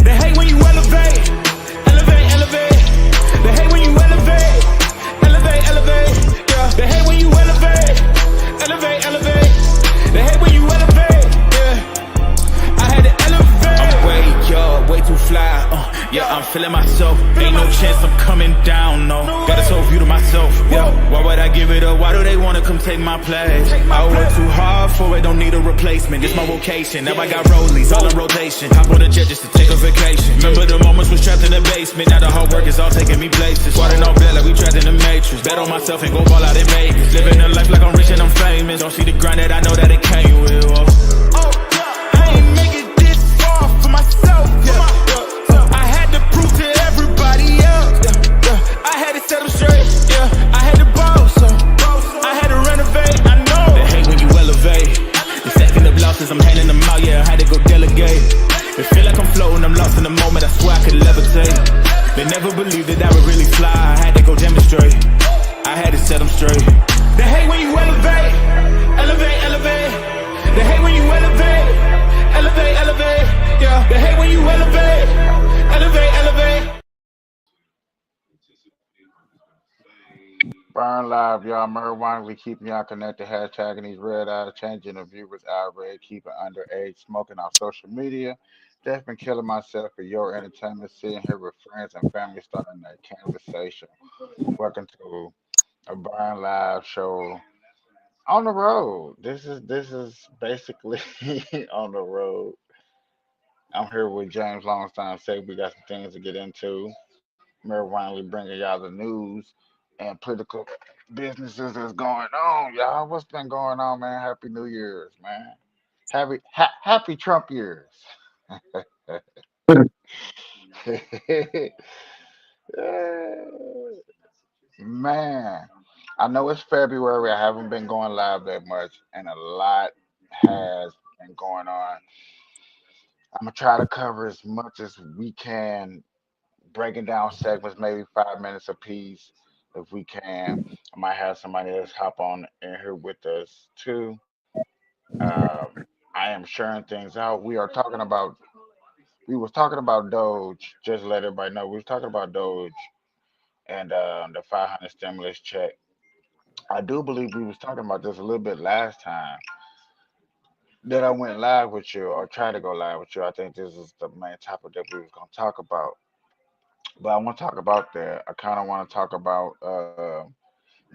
They hate when you elevate, elevate, elevate. They hate when you elevate, elevate, elevate. Yeah. They hate when you elevate, elevate, elevate. They hate when you elevate. Yeah. I had to elevate. I'm way up, way too fly. Yeah, I'm feeling myself. Ain't no chance I'm coming down. No, got a soul view to myself. Yeah. Why would I give it up? Why do they wanna come take my place? I work too hard for it, don't need a replacement. It's my vocation. Now I got rollies all in rotation. Hop on a jet just to take a vacation. Remember the moments was trapped in the basement. Now the hard work is all taking me places. Squatting all bed like we trapped in the matrix. Bet on myself and go ball out in Vegas. Living a life like I'm rich and I'm famous. Don't see the grind that I know that it came with. I ain't make it this far for myself. I had to prove to everybody else. I had to set them straight. I had to boss. I had to renovate. I know they hate when you elevate. The second of losses, I'm handing them out. Yeah, I had to go delegate. It feel like I'm floating, I'm lost in the moment. I swear I could levitate. They never believed that I would really fly. I had to go demonstrate. I had to set them straight. They hate when you elevate, elevate, elevate. They hate when you elevate, elevate, elevate. Yeah, they hate when you elevate, elevate, elevate. Burn Live, y'all. Marijuana, we keeping y'all connected. Hashtagging these red eyes, changing the viewers irate, keeping underage, smoking on social media. Just been killing myself for your entertainment, sitting here with friends and family, starting that conversation. Welcome to a Burn Live show on the road. This is basically on the road. I'm here with James Longstime. Say we got some things to get into. Marijuana, we bringing y'all the news and political businesses that's going on, y'all. What's been going on, man? Happy New Year's, man. Happy Trump years. Man, I know it's February. I haven't been going live that much, and a lot has been going on. I'm gonna try to cover as much as we can, breaking down segments, maybe 5 minutes apiece, if we can. I might have somebody else hop on in here with us too. Um, I am sharing things out. We was talking about Doge. Just to let everybody know, we was talking about Doge and the 500 stimulus check. I do believe we was talking about this a little bit last time that I went live with you or tried to go live with you. I think this is the main topic that we was gonna talk about. But I want to talk about that. I kind of want to talk about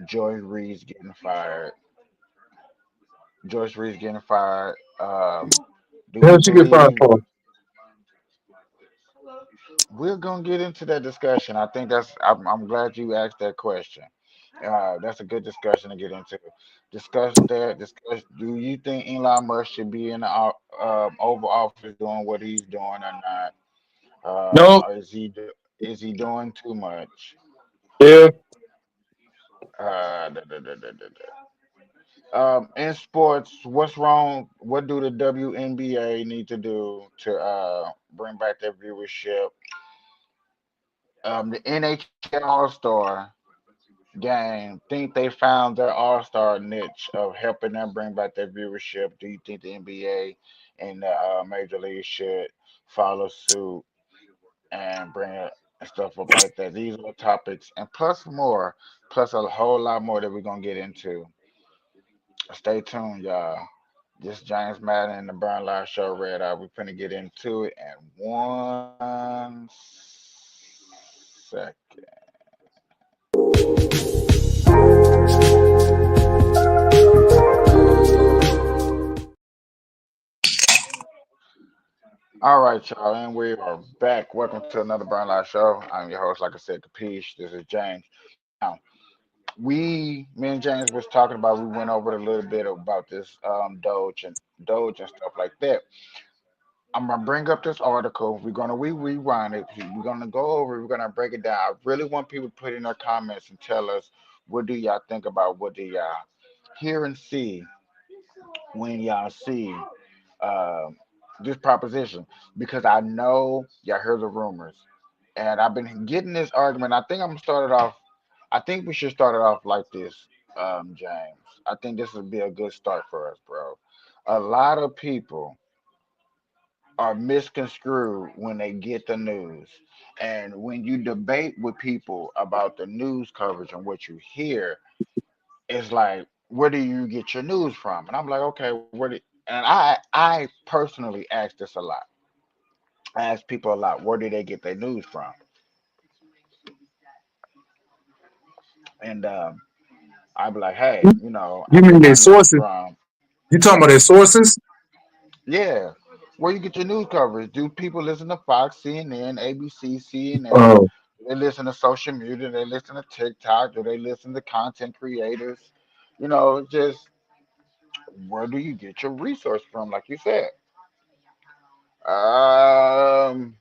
Joyce Reed's getting fired. Joyce Reed's getting fired. Do we What'd you get fired believe for? we're gonna get into that discussion? I think that's. I'm glad you asked that question. That's a good discussion to get into. Discuss that. Discuss. Do you think Elon Musk should be in the Oval Office doing what he's doing or not? No. Or is he doing too much? Yeah. Da, da, da, da, da, in sports, what's wrong? What do the WNBA need to do to bring back their viewership? The NHL All Star game, think they found their All Star niche of helping them bring back their viewership? Do you think the NBA and the Major League should follow suit and bring it and stuff up like that? These are the topics, and plus more, plus a whole lot more that we're gonna get into. Stay tuned, y'all. This James Madden and the Burn Live Show Red Eye. We're finna get into it in 1 second. All right, y'all, and we are back. Welcome to another Burn Live Show. I'm your host, like I said, Kapeash. This is James. Now, me and James was talking about. We went over a little bit about this Doge and stuff like that. I'm gonna bring up this article. We're gonna rewind it. We're gonna go over. We're gonna break it down. I really want people to put in their comments and tell us what do y'all think about what do y'all hear and see when y'all see um, this proposition, because I know y'all heard the rumors, and I've been getting this argument. I think I'm gonna start it off. I think we should start it off like this, James. I think this would be a good start for us, bro. A lot of people are misconstrued when they get the news. And when you debate with people about the news coverage and what you hear, it's like, where do you get your news from? And I'm like, okay, and I personally ask this a lot. I ask people a lot, where do they get their news from? And I'd be like, hey, I You get mean my their news sources? from, You talking about their sources? yeah, where you get your news coverage. Do people listen to Fox, CNN, ABC, CNN? Oh, They listen to social media. They listen to TikTok. Do they listen to content creators? Just where do you get your resource from? Like you said. Um,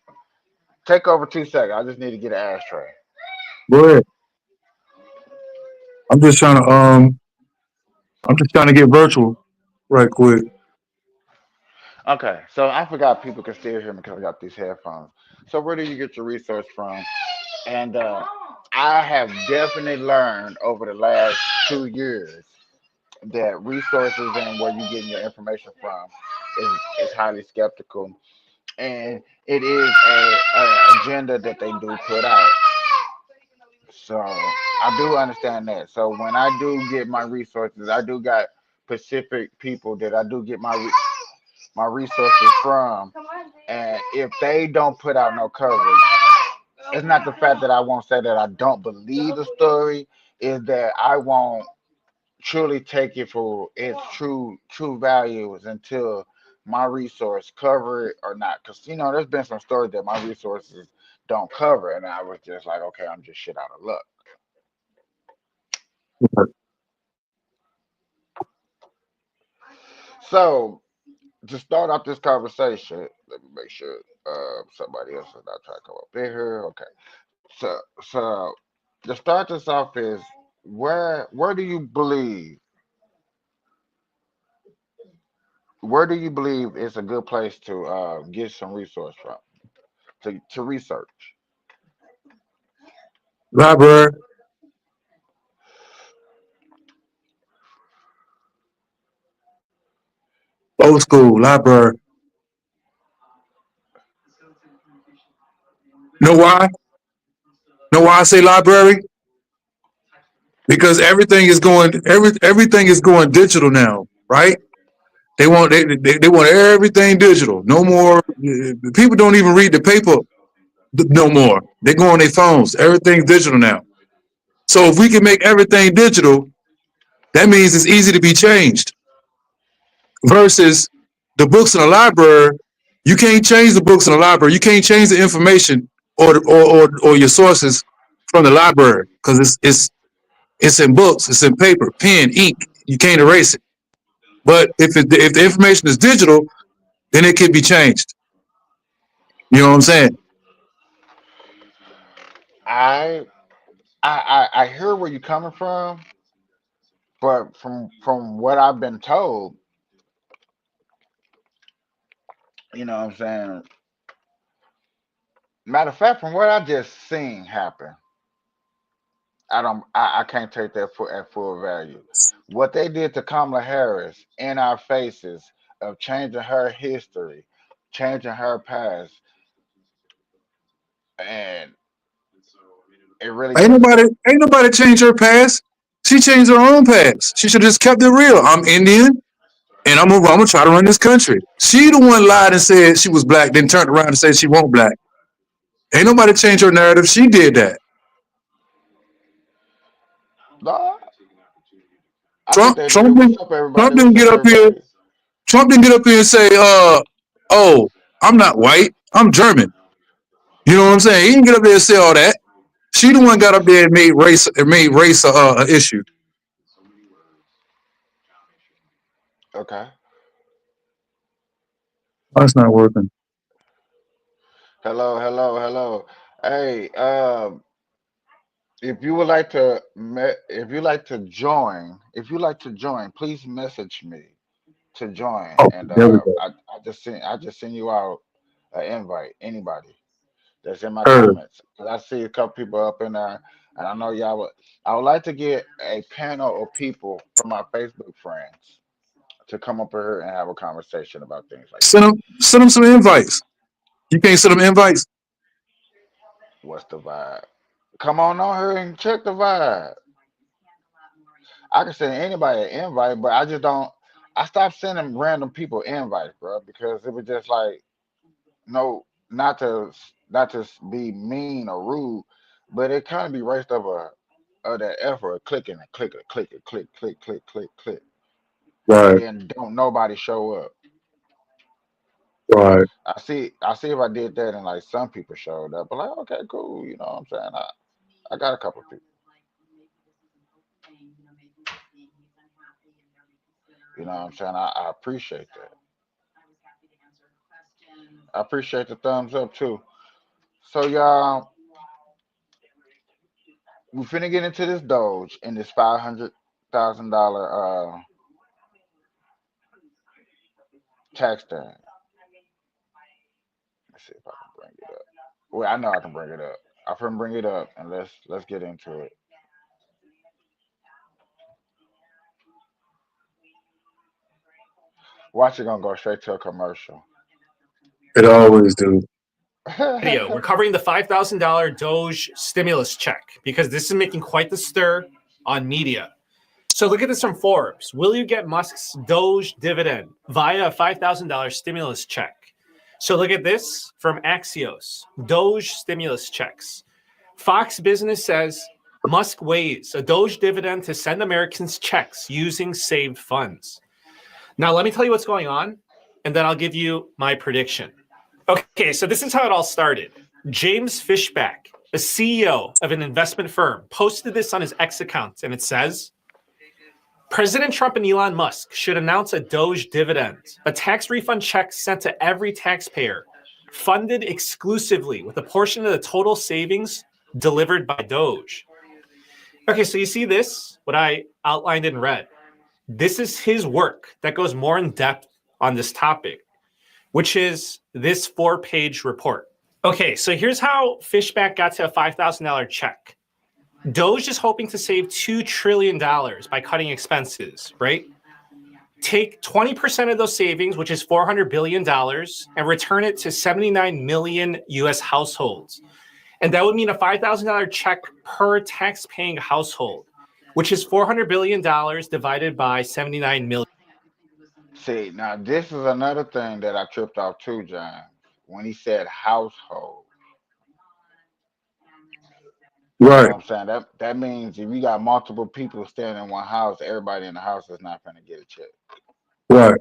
take over 2 seconds. I just need to get an ashtray. go ahead. I'm just trying to I'm just trying to get virtual right quick. Okay, so I forgot people can still hear me because I got these headphones. So where do you get your resource from? And I have definitely learned over the last 2 years that resources and where you're getting your information from is highly skeptical, and it is a agenda that they do put out. So I do understand that. So when I do get my resources, I do got specific people that I do get my resources from, and if they don't put out no coverage, it's not the fact that I won't say that I don't believe the story, is that I won't truly take it for its true values until my resource cover it or not. Because there's been some stories that my resources don't cover, and I was just like, okay, I'm just shit out of luck. So to start off this conversation, let me make sure somebody else is not trying to come up in here. Okay, so to start this off is, where do you believe where do you believe is a good place to get some resource from, to research? Library, old school, library. Know why? Know why I say library? Because everything is going digital now, right? They want everything digital. No more people don't even read the paper no more. They go on their phones. Everything's digital now. So if we can make everything digital, that means it's easy to be changed. Versus the books in the library, you can't change the books in the library. You can't change the information or your sources from the library because it's in books, it's in paper, pen, ink. You can't erase it. But if the information is digital, then it can be changed. You know what I'm saying? I I hear where you're coming from, but from what I've been told, what I'm saying. Matter of fact, from what I just seen happen, I can't take that at full value. What they did to Kamala Harris in our faces of changing her history, changing her past, and it really Ain't just nobody ain't nobody changed her past. She changed her own past. She should have just kept it real. I'm Indian and I'm gonna try to run this country. She the one lied and said she was black, then turned around and said she won't black. Ain't nobody changed her narrative. She did that. no. I think Trump they Trump did. What's didn't up, everybody? Trump didn't What's get up, up here. everybody? Trump didn't get up here and say, oh, I'm not white. I'm German. You know what I'm saying? He didn't get up there and say all that. She the one got up there and made race a issue. Okay. That's not working. Hello, hello, hello. Hey, If you would like to, if you like to join, if you like to join, please message me to join, Oh, and there we go. I just send you out an invite. Anybody that's in my Heard. comments, 'cause I see a couple people up in there, and I know y'all would. I would like to get a panel of people from my Facebook friends to come up here and have a conversation about things like this. Send them some invites. You can't send them invites. What's the vibe? Come on here and check the vibe. I can send anybody an invite, but I just don't. I stopped sending random people invites, bro, because it was just like no, not to be mean or rude, but it kind of be raised of that effort of clicking and click, and Right, then don't nobody show up. right. I see if I did that and like some people showed up, but like okay, cool, you know what I'm saying? I got a couple of people, you know what I'm saying? I appreciate that. I appreciate the thumbs up too. So y'all, we finna get into this Doge and this $500,000 tax thing. Let's see if I can bring it up. Well, I know I can bring it up. I'm finna bring it up and let's get into it. Watch it gonna go straight to a commercial. It always do. Video. We're covering the $5,000 Doge stimulus check because this is making quite the stir on media. So look at this from Forbes. Will you get Musk's Doge dividend via a $5,000 stimulus check? So look at this from Axios. Doge stimulus checks. Fox Business says Musk weighs a Doge dividend to send Americans checks using saved funds. Now, let me tell you what's going on, and then I'll give you my prediction. Okay, so this is how it all started. James Fishback, a CEO of an investment firm, posted this on his X account, and it says, President Trump and Elon Musk should announce a Doge dividend, a tax refund check sent to every taxpayer, funded exclusively with a portion of the total savings delivered by Doge. Okay, so you see this, what I outlined in red. This is his work that goes more in depth on this topic, which is this 4-page report. Okay, so here's how Fishback got to a $5,000 check. Doge is hoping to save $2 trillion by cutting expenses, right? Take 20% of those savings, which is $400 billion, and return it to 79 million US households. And that would mean a $5,000 check per tax-paying household, which is $400 billion divided by 79 million. See, now this is another thing that I tripped off too, John. When he said household, you know Right, what I'm saying? That means if you got multiple people staying in one house, everybody in the house is not gonna get a check. right.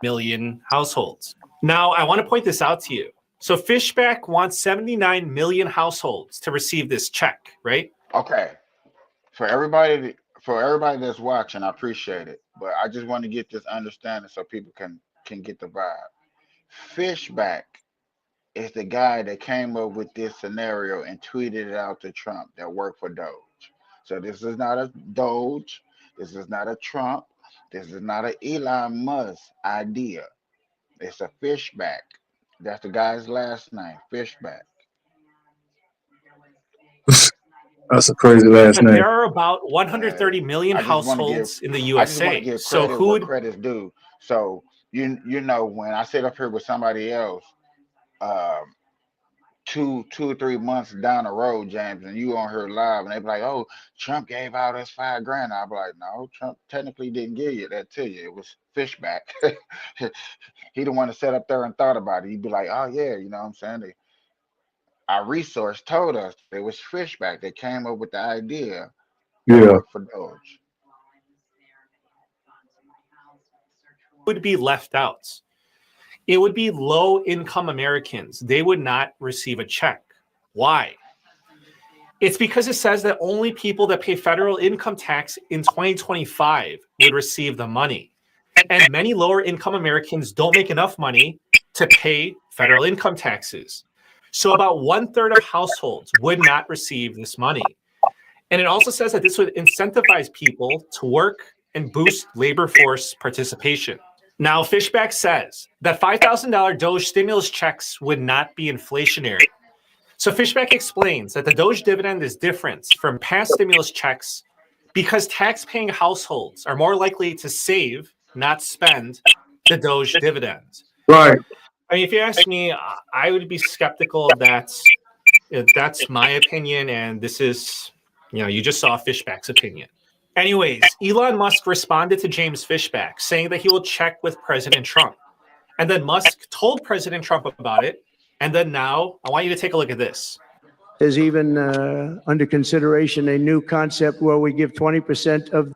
Million households. Now, I want to point this out to you. So Fishback wants 79 million households to receive this check, right? Okay, for everybody that's watching, I appreciate it, but I just want to get this understanding so people can get the vibe. Fishback is the guy that came up with this scenario and tweeted it out to Trump that worked for Doge. So this is not a Doge. This is not a Trump. This is not an Elon Musk idea. It's a Fishback. That's the guy's last name, Fishback. That's a crazy last name. There are about Hey, 130 million I just want to give households in the I just want to USA. give So credit who where would credit's due. So you know when I sit up here with somebody else, um, 2 or 3 months down the road, James, and you on here live, and they be like, "Oh, Trump gave out us 5 grand." I be like, "No, Trump technically didn't give you that to you. It was Fishback. He the one that sat up there and thought about it. He'd be like, "Oh yeah, you know what I'm saying?" Our resource told us that it was Fishback that came up with the idea that Yeah. worked for Doge." be left out? It would be low income Americans. They would not receive a check. Why? It's because it says that only people that pay federal income tax in 2025 would receive the money. And many lower income Americans don't make enough money to pay federal income taxes. So about 1/3 of households would not receive this money. And it also says that this would incentivize people to work and boost labor force participation. Now, Fishback says that $5,000 Doge stimulus checks would not be inflationary. So Fishback explains that the Doge dividend is different from past stimulus checks because tax-paying households are more likely to save, not spend, the Doge dividend. Right. I mean, if you ask me, I would be skeptical of that. That's my opinion, and this is, you just saw Fishback's opinion. Anyways, Elon Musk responded to James Fishback, saying that he will check with President Trump. And then Musk told President Trump about it. And then now, I want you to take a look at this. There's even under consideration a new concept where we give 20% of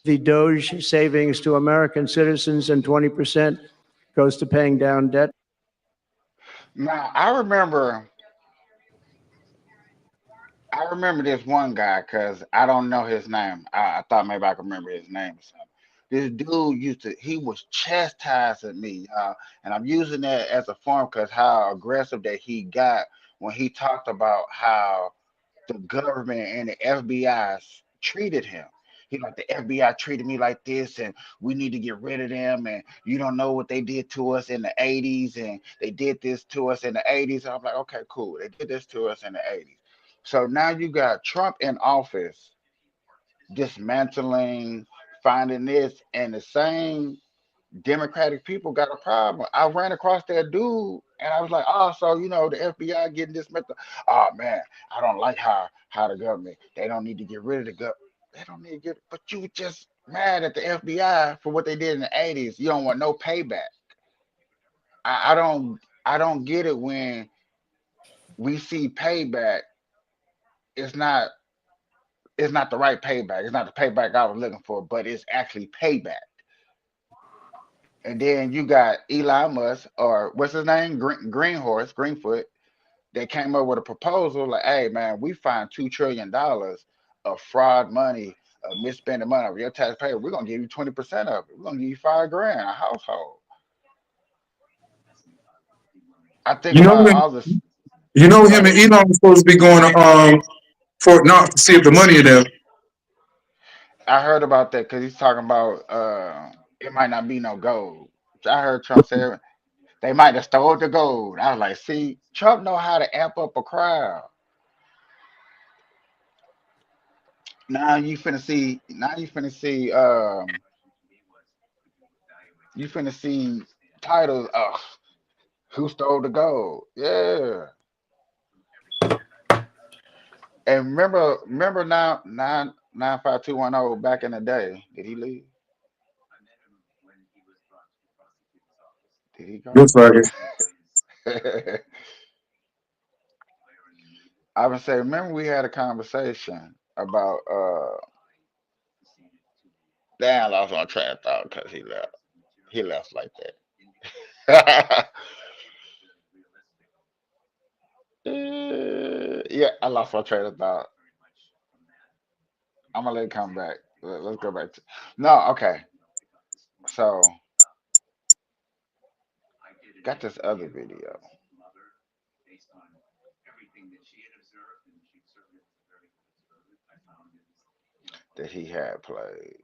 the Doge savings to American citizens and 20% goes to paying down debt. Now I remember this one guy because I don't know his name. I thought maybe I could remember his name or something. This dude he was chastising me, and I'm using that as a form because how aggressive that he got when he talked about how the government and the FBI treated him. He like, the FBI treated me like this, and we need to get rid of them. And you don't know what they did to us in the 80s, and they did this to us in the 80s. I'm like, okay, cool. They did this to us in the 80s. So now you got Trump in office dismantling, finding this, and the same Democratic people got a problem. I ran across that dude and I was like, oh, so the FBI getting dismantled. Oh man, I don't like how the government, they don't need to get rid of the government. They don't need to get, but you were just mad at the FBI for what they did in the 80s. You don't want no payback. I don't get it when we see payback. It's not the right payback. It's not the payback I was looking for, but it's actually payback. And then you got Elon Musk, or what's his name, Greenfoot, that came up with a proposal like, "Hey man, we find $2 trillion of fraud money, of misspending money of your taxpayer. We're gonna give you 20% of it. We're gonna give you $5,000 a household." I think You know about him. all this. You know Go him and ahead. Elon was supposed to be going for not to see if the money in there. I heard about that because he's talking about it might not be no gold. I heard Trump say they might have stole the gold. I was like, see, Trump know how to amp up a crowd. Now you finna see. Now you finna see titles. Who stole the gold? Yeah. And remember now 95210 back in the day. Did he leave? Did he go? Looks like it. I would say, remember we had a conversation about damn, I lost my train of thought because he left. He left like that. Yeah, I lost my train of thought. I'm gonna let it come back. Let's go back to no, okay. So got this other video that he had played.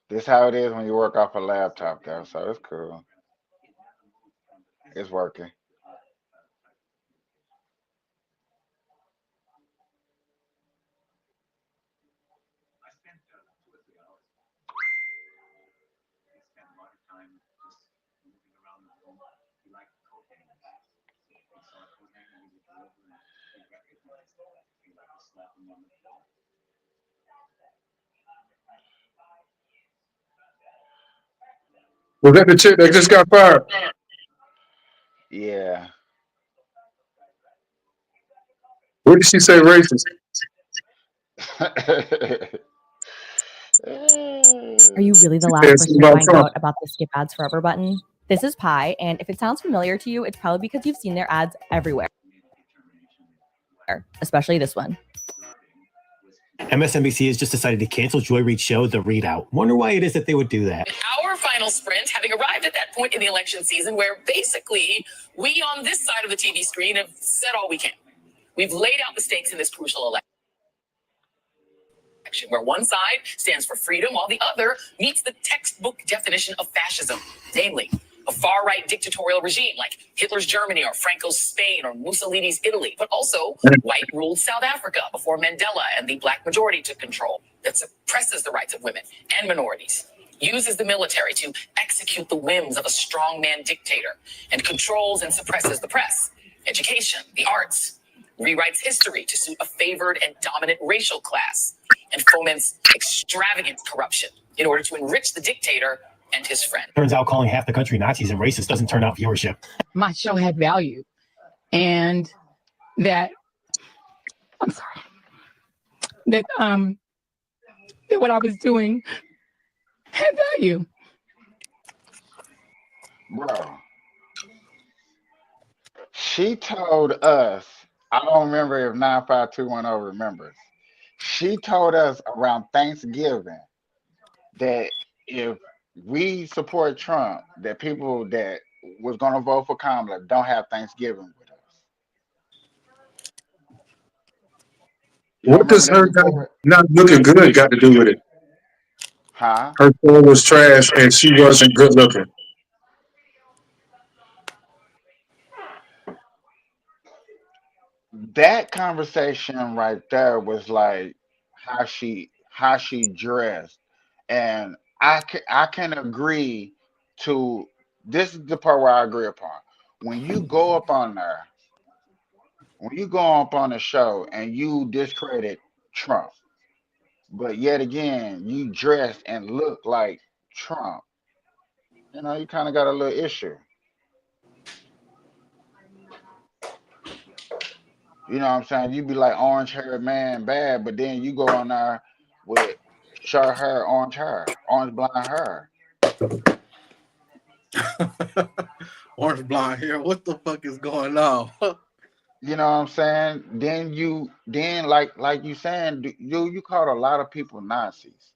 This how it is when you work off a laptop though, so it's cool. It's working. Was that the chick that just got fired? Yeah. What did she say racist? Are you really the She last said person something to about find Trump. out about the Skip Ads Forever button? This is Pi, and if it sounds familiar to you, it's probably because you've seen their ads everywhere. especially this one. MSNBC has just decided to cancel Joy Reid's show, The Readout. Wonder why it is that they would do that. Our final sprint, having arrived at that point in the election season where basically we on this side of the TV screen have said all we can. We've laid out the stakes in this crucial election, where one side stands for freedom while the other meets the textbook definition of fascism, namely a far-right dictatorial regime like Hitler's Germany or Franco's Spain or Mussolini's Italy, but also white-ruled South Africa before Mandela and the black majority took control that suppresses the rights of women and minorities, uses the military to execute the whims of a strongman dictator, and controls and suppresses the press, education, the arts, rewrites history to suit a favored and dominant racial class, and foments extravagant corruption in order to enrich the dictator and his friend. Turns out calling half the country Nazis and racist doesn't turn out viewership. My show had value, and that that what I was doing had value. Bro, she told us, I don't remember if 95210 remembers. She told us around Thanksgiving that if we support Trump, that people that was going to vote for Kamala don't have Thanksgiving with us. What does her not looking good got to do with it? Huh? Her show was trash and she wasn't good looking. That conversation right there was like how she dressed, and I can agree to this is the part where I agree upon. When you go up on there, when you go up on the show and you discredit Trump, but yet again you dress and look like Trump, you kind of got a little issue. You know what I'm saying? You be like orange haired man bad, but then you go on there with short hair, orange blonde hair. Orange blonde hair. What the fuck is going on? You know what I'm saying? Then like you saying, you called a lot of people Nazis.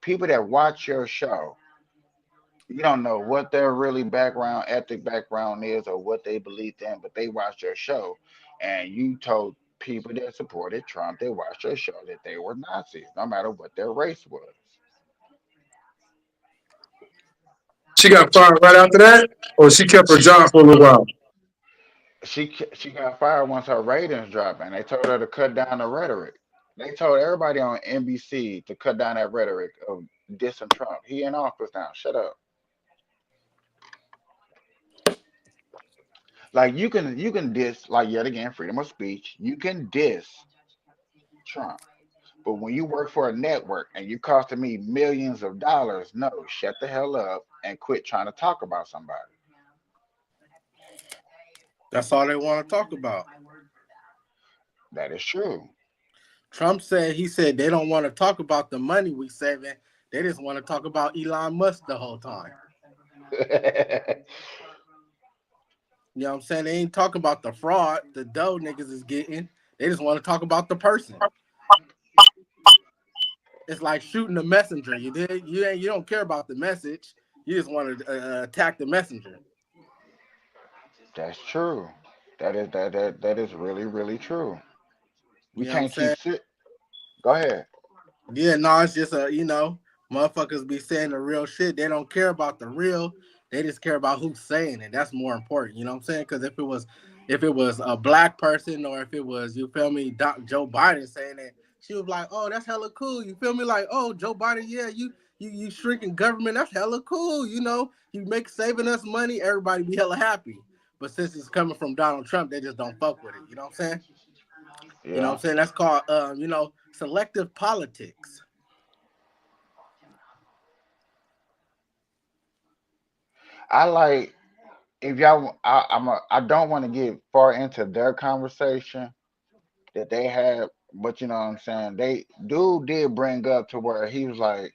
People that watch your show, you don't know what their really ethnic background is or what they believe in, but they watch your show, and you told people that supported Trump, they watched your show, that they were Nazis, no matter what their race was. She got fired right after that, or she kept her job for a little while. She got fired once her ratings dropped, and they told her to cut down the rhetoric. They told everybody on NBC to cut down that rhetoric of dissing Trump. He in office now. Shut up. Like you can diss, like, yet again, freedom of speech. You can diss Trump. But when you work for a network and you costing me millions of dollars, no, shut the hell up and quit trying to talk about somebody. That's all they want to talk about. That is true. Trump said, he said they don't want to talk about the money we saving. They just want to talk about Elon Musk the whole time. You know what I'm saying? They ain't talking about the fraud the dough niggas is getting. They just want to talk about the person. It's like shooting the messenger. You did. You don't care about the message. You just want to attack the messenger. That's true. That is really, really true. We You know what I'm can't keep saying? sit. Go ahead. Yeah, no, it's just motherfuckers be saying the real shit. They don't care about the real. They just care about who's saying it. That's more important. You know what I'm saying? Because if it was a black person, or if it was, you feel me, Joe Biden saying it, she was like, oh, that's hella cool. You feel me? Like, oh, Joe Biden, yeah, you shrinking government. That's hella cool. You make saving us money. Everybody be hella happy. But since it's coming from Donald Trump, they just don't fuck with it. You know what I'm saying? Yeah. You know what I'm saying? That's called, selective politics. I like if y'all. I don't want to get far into their conversation that they had, but you know what I'm saying. They dude did bring up to where he was like,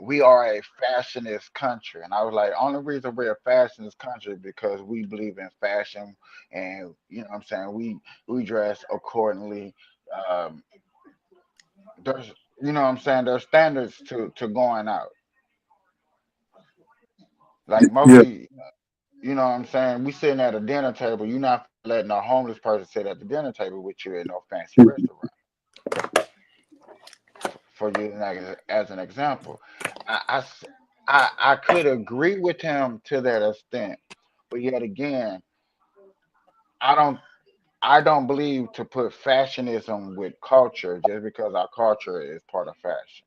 we are a fashionist country. And I was like, only reason we're a fashionist country because we believe in fashion, and you know what I'm saying, we dress accordingly. Um, there's you know what I'm saying, there's standards to going out. Like most Yeah, of you know what I'm saying, we sitting at a dinner table, you're not letting a homeless person sit at the dinner table with you in no fancy restaurant. For you like, as an example, I, I s- I could agree with him to that extent, but yet again, I don't I don't believe to put fashionism with culture just because our culture is part of fashion.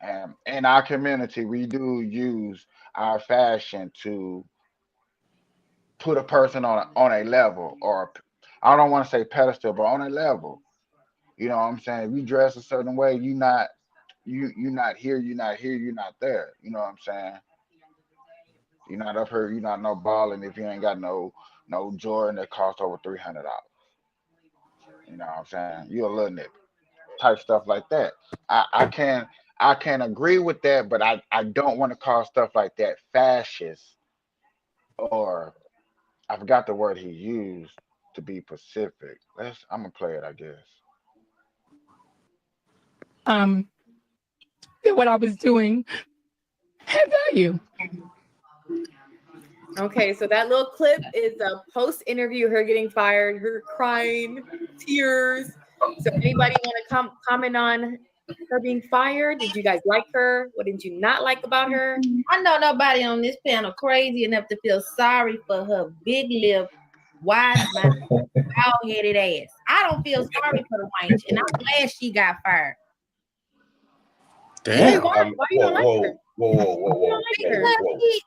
And in our community, we do use our fashion to put a person on a level, or I don't want to say pedestal, but on a level. You know what I'm saying? If you dress a certain way, you not here, you're not here, you're not there. You know what I'm saying? You're not up here, you're not no balling if you ain't got no Jordan that costs over $300. You know what I'm saying? You a little nigga type stuff like that. I can agree with that, but I don't want to call stuff like that fascist, or I forgot the word he used to be Pacific. I'm gonna play it, I guess. Um, that what I was doing had value. Okay, so that little clip is a post interview, her getting fired, her crying, tears. So anybody want to comment on her being fired? Did you guys like her? What did you not like about her? I know nobody on this panel crazy enough to feel sorry for her big lip, wide mouth, bald-headed ass. I don't feel sorry for the wench, and I'm glad she got fired. Damn. Why you don't like her? Whoa. Because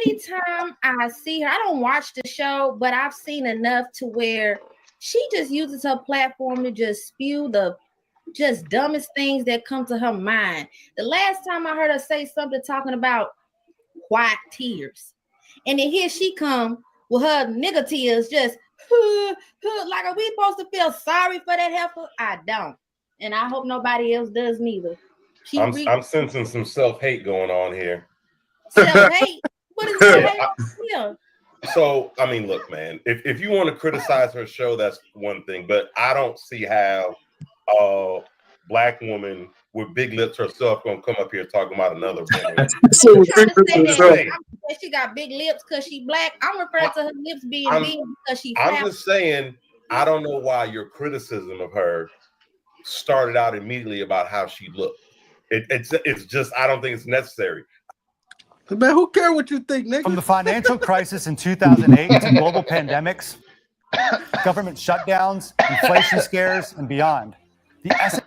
anytime I see her, I don't watch the show, but I've seen enough to where she just uses her platform to just spew the just dumbest things that come to her mind. The last time I heard her say something talking about white tears, and then here she come with her nigga tears, just like, are we supposed to feel sorry for that heifer? I don't, and I hope nobody else does neither. I'm sensing some self-hate going on here. Self-hate? What is self-hate? Yeah. So, I mean, look, man, if you want to criticize her show, that's one thing, but I don't see how a black woman with big lips herself gonna come up here talking about another woman. so You trying to say ridiculous. that she got big lips because she black? I'm referring to her lips being big because she I'm fat. just saying, I don't know why your criticism of her started out immediately about how she looked. It's just, I don't think it's necessary. Man, who care what you think, nigga? From the financial crisis in 2008 to global pandemics, government shutdowns, inflation scares, and beyond, the essence.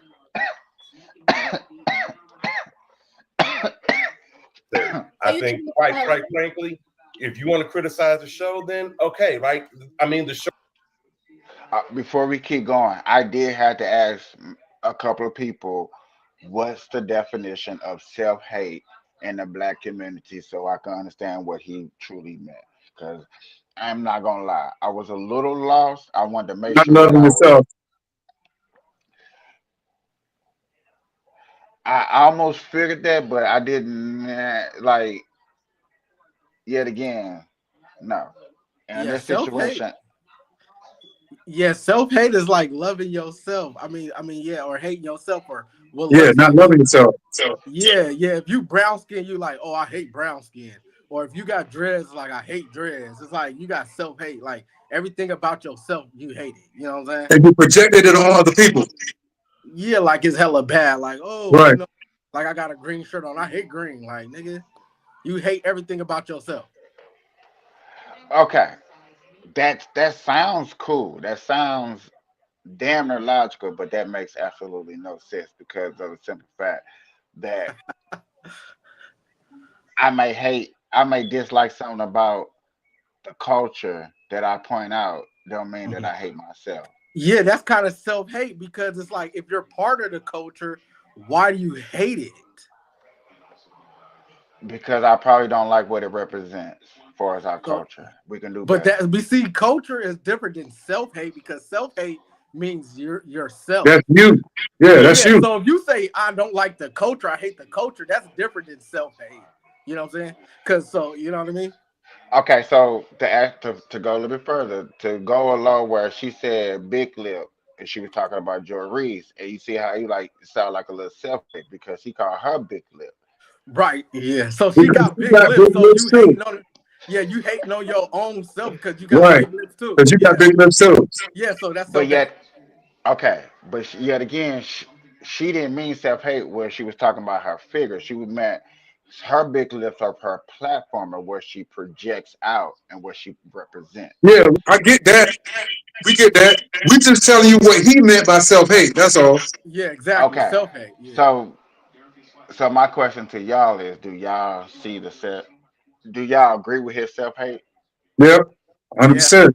I think, quite frankly, if you want to criticize the show, then okay, right? I mean, the show. Before we keep going, I did have to ask a couple of people, what's the definition of self-hate in the black community, so I can understand what he truly meant. Because I'm not gonna lie, I was a little lost. I wanted to make Not sure that loving I was. yourself. I almost figured that, but I didn't. Like, yet again, no. And in Yeah, this self-hate. situation, Yeah, self-hate is like loving yourself. Yeah, or hating yourself, or what Yeah, looks not like loving yourself. yeah. If you brown skin, you like, oh, I hate brown skin. Or if you got dreads, like, I hate dreads. It's like you got self-hate. Like everything about yourself, you hate it. You know what I'm saying? And you projected it on other people. Yeah, like it's hella bad. Like, oh, Right. like I got a green shirt on. I hate green. Like, nigga, you hate everything about yourself. okay, that sounds cool. That sounds damn near logical, but that makes absolutely no sense because of the simple fact that I may dislike something about the culture that I point out. Don't mean that I hate myself. Yeah, that's kind of self-hate because it's like if you're part of the culture, why do you hate it? Because I probably don't like what it represents as far as our So, culture. We can do but better. we see culture is different than self-hate because self-hate means yourself. That's you. Yeah, that's Yeah, you. so if you say I don't like the culture, I hate the culture, that's different than self-hate. You know what I'm saying? Because so you know what I mean? Okay, so to go a little bit further, to go along where she said big lip, and she was talking about Joy Reese, and you see how you like sound like a little self hate because he called her big lip. Right. Yeah. So she Because got you big got lips. big So lips you too. hating on yeah, you hating on your own self because you got Right. big lips too. Because you got Yeah. big lips too. Yeah. So that's But self-hate. yet, okay, but yet again, she didn't mean self hate where she was talking about her figure. She was meant her big lips of her platform of where she projects out and what she represents. Yeah, I get that. We get that. We just telling you what he meant by self hate. That's all. Yeah, exactly. Okay, Self-hate. Yeah. so my question to y'all is: do y'all see the self? Do y'all agree with his self hate? Yep. Yeah. 100%.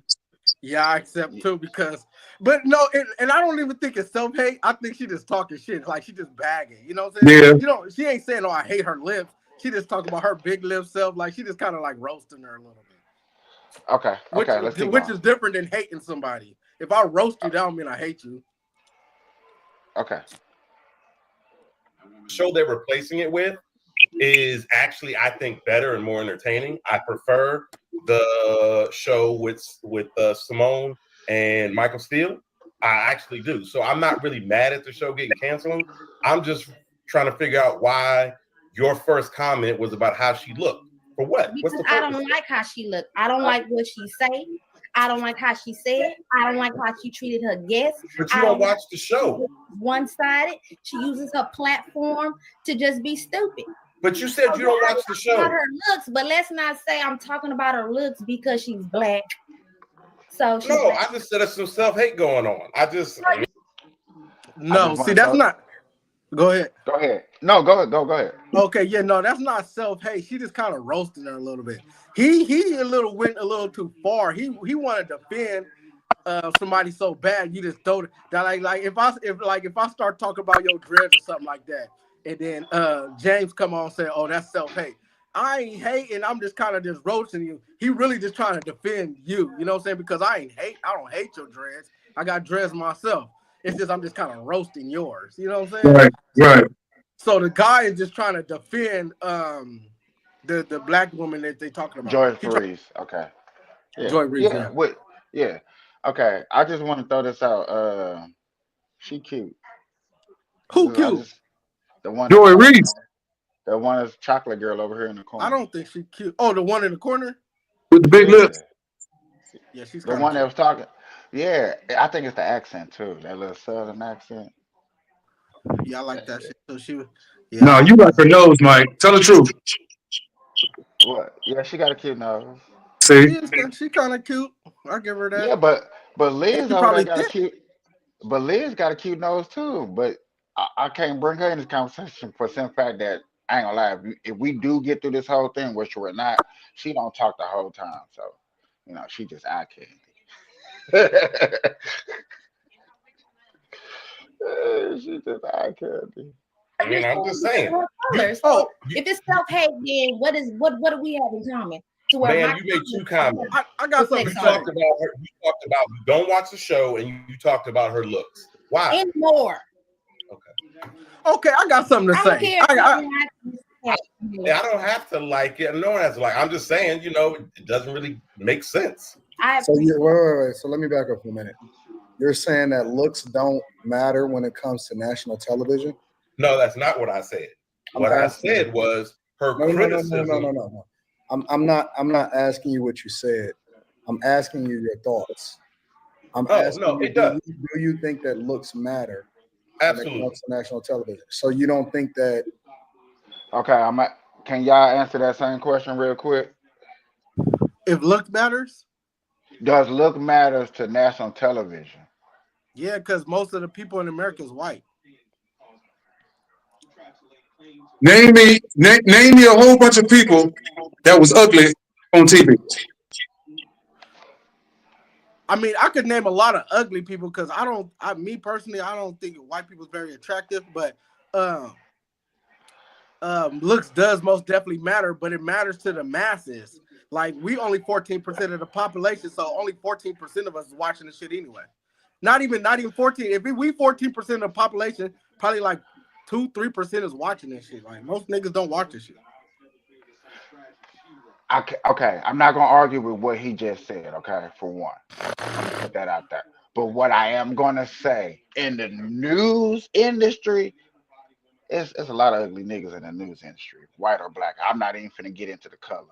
Yeah, I accept too because, but no, and I don't even think it's self-hate. I think she just talking shit. Like she just bagging. You know what I'm saying? Yeah. You know, she ain't saying, "Oh, I hate her lips." She just talking about her big lip self. Like she just kind of like roasting her a little bit, Okay, okay, let's keep which going. is different than hating somebody. If I roast you, that don't mean I hate you. Okay. Show they're replacing it with is actually, I think, better and more entertaining. I prefer the show with Simone and Michael Steele. I actually do. So I'm not really mad at the show getting canceled. I'm just trying to figure out why your first comment was about how she looked. For what? What's Because the I purpose? don't like how she looked. I don't like what she say. I don't like how she said. I don't like how she treated her guests. But you I don't don't watch the show. One-sided. She uses her platform to just be stupid. But you said you don't watch the show. About her looks, but let's not say I'm talking about her looks because she's black. So she's No, black. I just said there's some self-hate going on. No, see, that's not. Go ahead. Go ahead. No, go ahead. Okay, yeah, no, that's not self-hate. She just kind of roasting her a little bit. He went a little too far. He wanted to defend somebody so bad. You just throw it that like if I start talking about your dreads or something like that, and then James come on and say, "Oh, that's self-hate." I ain't hating. I'm just kind of just roasting you. He really just trying to defend you. You know what I'm saying? Because I don't hate your dreads. I got dreads myself. It's just I'm just kind of roasting yours. You know what I'm saying? Right. Right. So the guy is just trying to defend the black woman that they talking about. Joy Reese. Okay. Yeah. Joy Reese. Yeah. What? Yeah. Okay. I just want to throw this out. She cute. Who cute? The one. Joy Reese. The one is chocolate girl over here in the corner. I don't think she cute. Oh, the one in the corner with the big lips. Yeah, she's the one that was talking. Yeah, I think it's the accent too. That little southern accent. Yeah, I like that shit. So she was. Yeah, no, you like her nose, Mike. Tell the truth. What? Yeah, she got a cute nose. See? She kind of cute. I give her that. Yeah, but Liz she over probably there got thick. a cute. But Liz got a cute nose too. But I can't bring her in this conversation for some fact that I ain't gonna lie. If we do get through this whole thing, which we're not, she don't talk the whole time. So, she just eye candy. She just eye candy. I mean, I'm just saying. So if it's self-hate, then what do we have in common? To where Man, you made two comments. I got something. You talked about her. You talked about you don't watch the show, and you talked about her looks. Why? Anymore. Okay, I got something to say. I don't have to like it. No one has to like. I'm just saying, it doesn't really make sense. Wait. So let me back up for a minute. You're saying that looks don't matter when it comes to national television? No, that's not what I said. What I said was her criticism. No. I'm not asking you what you said. I'm asking you your thoughts. It does. Do you think that looks matter? Absolutely. When it comes to national television. So you don't think that? Okay, can y'all answer that same question real quick? If look matters? Does look matters to national television? Yeah, because most of the people in America is white. Name me a whole bunch of people that was ugly on TV. I mean, I could name a lot of ugly people because me personally, I don't think white people is very attractive, but looks does most definitely matter, but it matters to the masses. Like we only 14% of the population, so only 14% of us is watching the shit anyway. Not even 14. If we 14% of the population, probably like 2-3% is watching this shit. Like most niggas don't watch this shit. Okay, I'm not gonna argue with what he just said. Okay, for one, I'm gonna put that out there. But what I am gonna say in the news industry, it's a lot of ugly niggas in the news industry, white or black. I'm not even finna get into the color.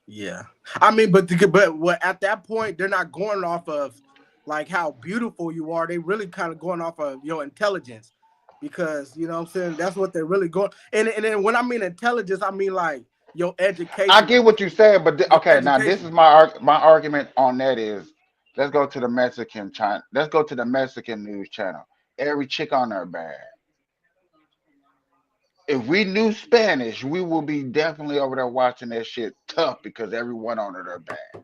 Yeah, I mean, but what at that point they're not going off of like how beautiful you are. They really kind of going off of your intelligence, because you know what I'm saying that's what they're really going. And then when I mean intelligence, I mean like your I education. get what you're saying, but Your okay, now this education. is my argument on that is let's go to the Mexican China. Let's go to the Mexican news channel. Every chick on there bad. If we knew Spanish, we would be definitely over there watching that shit tough because everyone on it are bad.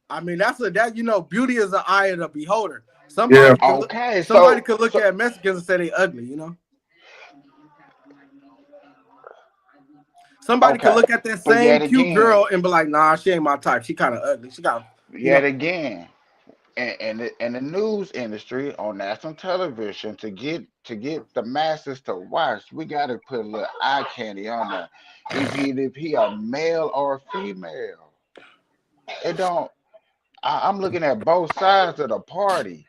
I mean, that you know, beauty is the eye of the beholder. Yeah. Okay, Somebody could look so at Mexicans and say they ugly, you know. Somebody could okay, look at that but same yet cute again, girl and be like, nah, she ain't my type. She kind of ugly. She got, you know. yet again, in the news industry on national television to get the masses to watch, we gotta put a little eye candy on there. If he a male or a female, it don't. I'm looking at both sides of the party.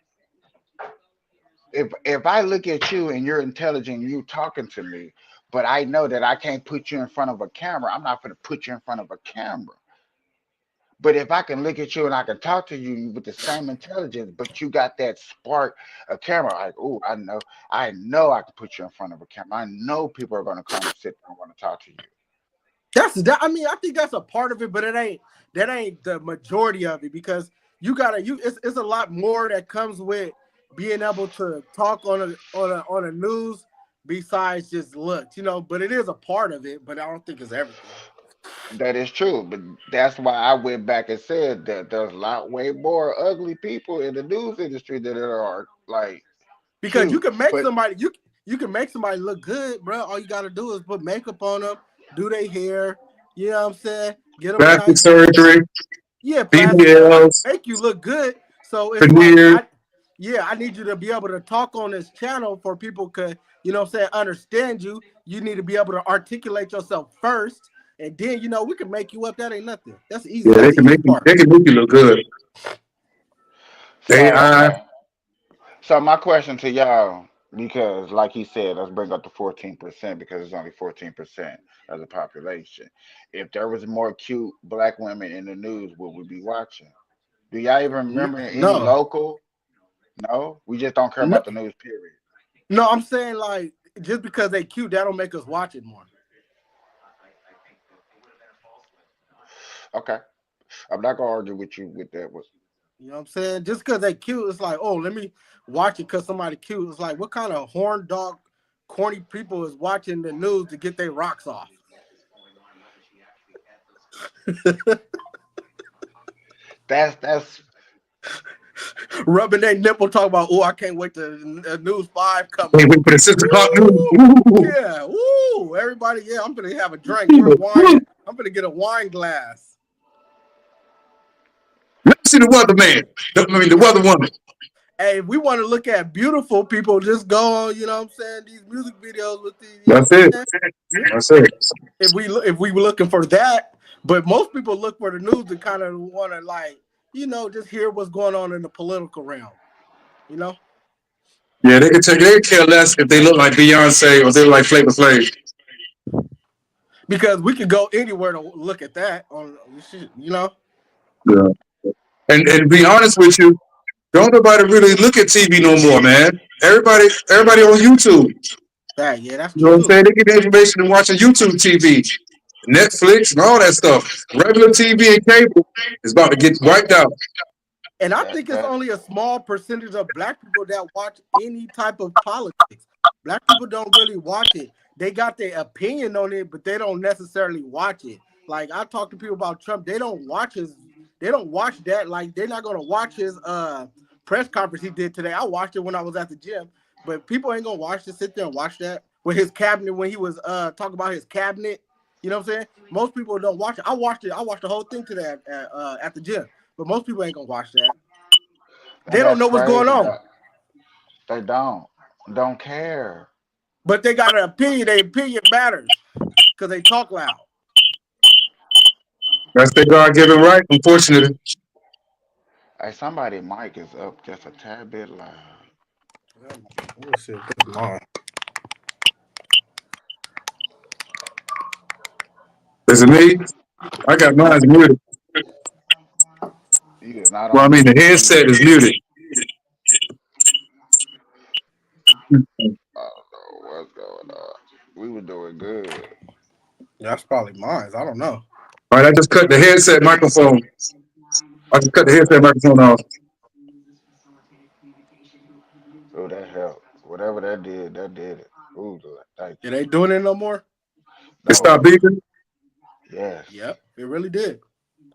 If I look at you and you're intelligent, you talking to me, but I know that I can't put you in front of a camera. I'm not gonna put you in front of a camera. But if I can look at you and I can talk to you with the same intelligence, but you got that spark of camera, like, oh, I know I can put you in front of a camera. I know people are gonna come sit and want to talk to you. That's that. I mean, I think that's a part of it, but that ain't the majority of it, because it's a lot more that comes with being able to talk on a news besides just looks, you know. But it is a part of it, but I don't think it's everything. That is true, but that's why I went back and said that there's a lot way more ugly people in the news industry than there are like Because you cute. can make But somebody you can make somebody look good, bro. All you gotta do is put makeup on them, do their hair. You know what I'm saying? Get them a Plastic nice, surgery, yeah, plastic surgery, BBLs, make you look good. So it's like veneers. I need you to be able to talk on this channel for people could, you know what I'm saying, understand you. You need to be able to articulate yourself first, and then you know we can make you up. That ain't nothing. That's easy. Yeah, That's the easy part. they can make you look good. so AI. okay. So my question to y'all, because like he said, let's bring up the 14% because it's only 14% of the population. If there was more cute black women in the news, would we be watching? Do y'all even remember any No, local? No, we just don't care no, about the news. Period. no. I'm saying like just because they cute, that don't make us watch it more. Okay, I'm not gonna argue with you with that. You know what I'm saying? Just because they cute, it's like, oh, let me watch it because somebody cute. It's like, what kind of horn dog, corny people is watching the news to get their rocks off? That's Rubbing their nipple, talking about, oh, I can't wait to News 5 come Wait, on. wait for the 6 o'clock news. Woo! Ooh. Yeah, woo! Everybody, yeah, I'm gonna have a drink. Where wine at? I'm gonna get a wine glass. Let's see the weatherman. The weather woman. Hey, if we want to look at beautiful people, just go on, you know what I'm saying, these music videos with these, you know That's what it. I'm saying? Yeah. That's it. If we were looking for that, but most people look for the news to kind of want to like, you know, just hear what's going on in the political realm, you know, Yeah, they care less if they look like Beyonce or they look like Flavor Flav. because we could go anywhere to look at that on, you know. Yeah. And be honest with you, don't nobody really look at TV no more, man. Everybody on YouTube. Yeah, that's You know true what I'm too. saying? They get the information and watching YouTube TV, Netflix, and all that stuff. Regular TV and cable is about to get wiped out. And I that think it's that only a small percentage of black people that watch any type of politics. Black people don't really watch it. They got their opinion on it, but they don't necessarily watch it. Like I talk to people about Trump, they don't watch that. Like they're not gonna watch his press conference he did today. I watched it when I was at the gym, but people ain't gonna sit there and watch that with his cabinet when he was talking about his cabinet. You know what I'm saying? Most people don't watch it. I watched the whole thing today at the gym. But most people ain't gonna watch that. They And don't that's know what's going crazy. on. They don't care. But they got an opinion. Their opinion matters because they talk loud. That's their God-given right, unfortunately. Hey, somebody mic is up just a tad bit loud. Oh shit, this is mine. Is it me? I got mine muted. You is not Well, I on mean, the mute. Let me headset see. is muted. I don't know what's going on. We were doing good. That's probably mine. I don't know. All right, I just cut the headset microphone. I just cut the headset microphone off. Oh, that helped. Whatever that did it. Ooh, good. Thank you. It ain't doing it no more. It No. stopped beeping? Yes. Yep, it really did.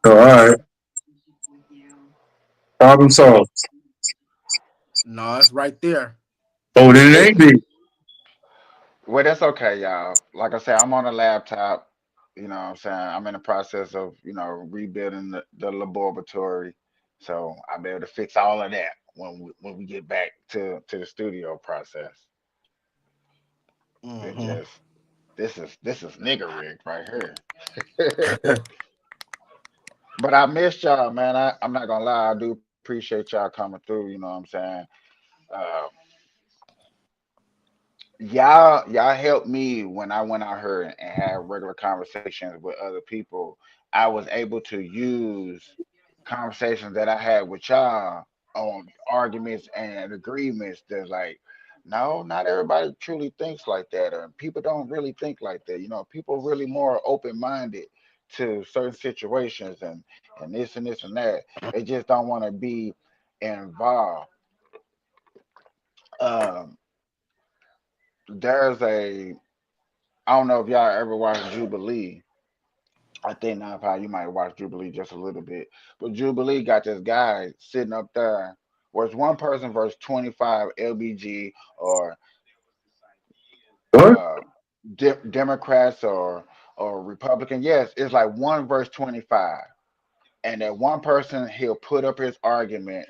Oh, all right. Problem solved. No, it's right there. Oh, then it ain't beep. Well, that's okay, y'all. Like I said, I'm on a laptop. You know what I'm saying? I'm in the process of, rebuilding the laboratory. So I'll be able to fix all of that when we get back to the studio process. It just this is nigger rigged right here. But I missed y'all, man. I'm not gonna lie, I do appreciate y'all coming through, you know what I'm saying? Uh, y'all helped me when I went out here and had regular conversations with other people. I was able to use conversations that I had with y'all on arguments and agreements that's like, no, not everybody truly thinks like that, or people don't really think like that. People really more open minded to certain situations and this and this and that. They just don't want to be involved. Um, there's a I don't know if y'all ever watched Jubilee. I think now probably you might watch Jubilee just a little bit. But Jubilee got this guy sitting up there where it's one person versus 25 LBG or What? uh, Democrats or Republican. Yes, it's like one versus 25. And that one person, he'll put up his arguments.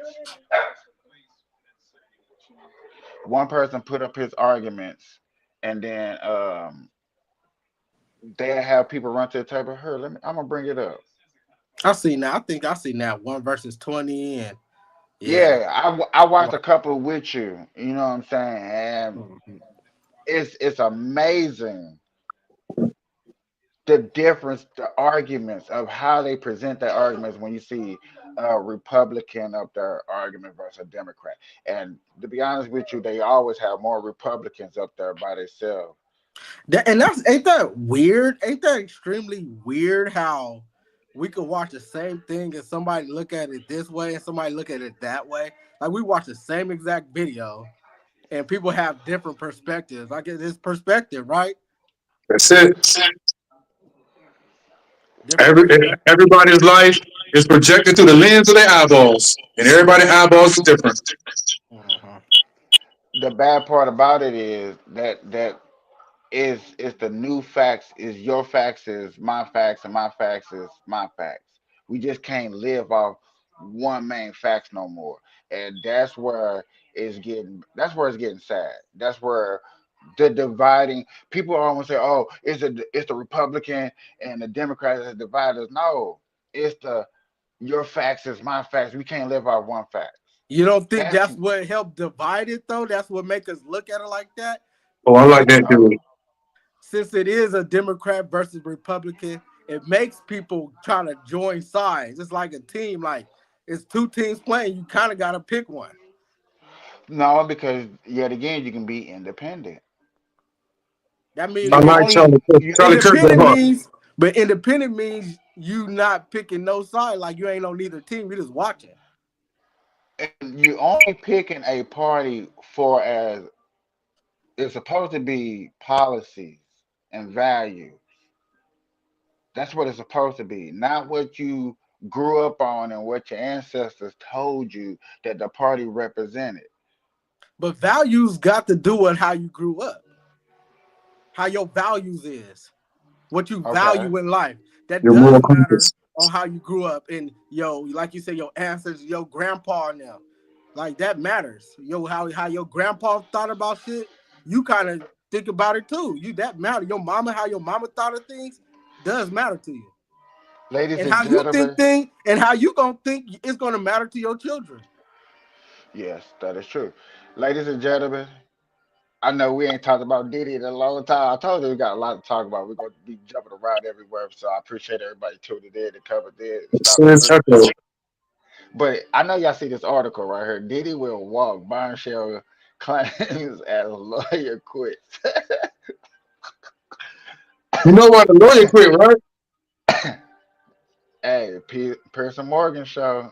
One person put up his arguments, and then they have people run to the table. Here, I'm gonna bring it up. I see now. I think I see now 1 versus 20, and yeah. Yeah, I watched a couple with you. You know what I'm saying? And it's amazing the difference, the arguments of how they present their arguments when you see a Republican up there argument versus a Democrat. And to be honest with you, they always have more Republicans up there by themselves. And ain't that weird? Ain't that extremely weird how we could watch the same thing and somebody look at it this way and somebody look at it that way? Like we watch the same exact video and people have different perspectives. I get this perspective, right? That's it. Different perspective. Everybody's life is projected through the lens of their eyeballs, and everybody's eyeballs is different. The bad part about it is that is the new facts is your facts is my facts and my facts is my facts. We just can't live off one main facts no more. And that's where it's getting sad. That's where the dividing people always say, oh, it's the Republican and the Democrats that divide us. No, it's the your facts is my facts. We can't live off one fact. You don't think That's that's what helped divide it though? That's what make us look at it like that? Oh, I like that dude. Since it is a Democrat versus Republican, it makes people try to join sides. It's like a team, like it's two teams playing. You kind of got to pick one. no, because yet again you can be independent. That means I You like only Charlie Kirk independent Hart. means, but independent means you not picking no side. Like you ain't on neither team. You just watching. you only picking a party for as it's supposed to be policies and values. That's what it's supposed to be, not what you grew up on and what your ancestors told you that the party represented. But values got to do with how you grew up, how your values is, what you Okay. value in life. That Your moral does matter compass. on how you grew up. And like you said, your ancestors, your grandpa now. Like that matters. How your grandpa thought about shit, you kind of think about it too. You that matter. Your mama, how your mama thought of things, does matter to you. Ladies And and how you think gentlemen, things, and how you gonna think it's gonna matter to your children. yes, that is true. Ladies and gentlemen, I know we ain't talked about Diddy in a long time. I told you we got a lot to talk about. We're going to be jumping around everywhere, so I appreciate everybody tuning in and coming in and stopping It's through. echo. But I know y'all see this article right here. Diddy will walk. Bombshell claims as lawyer quits. You know why the lawyer quit, right? Hey, Pearson Morgan show.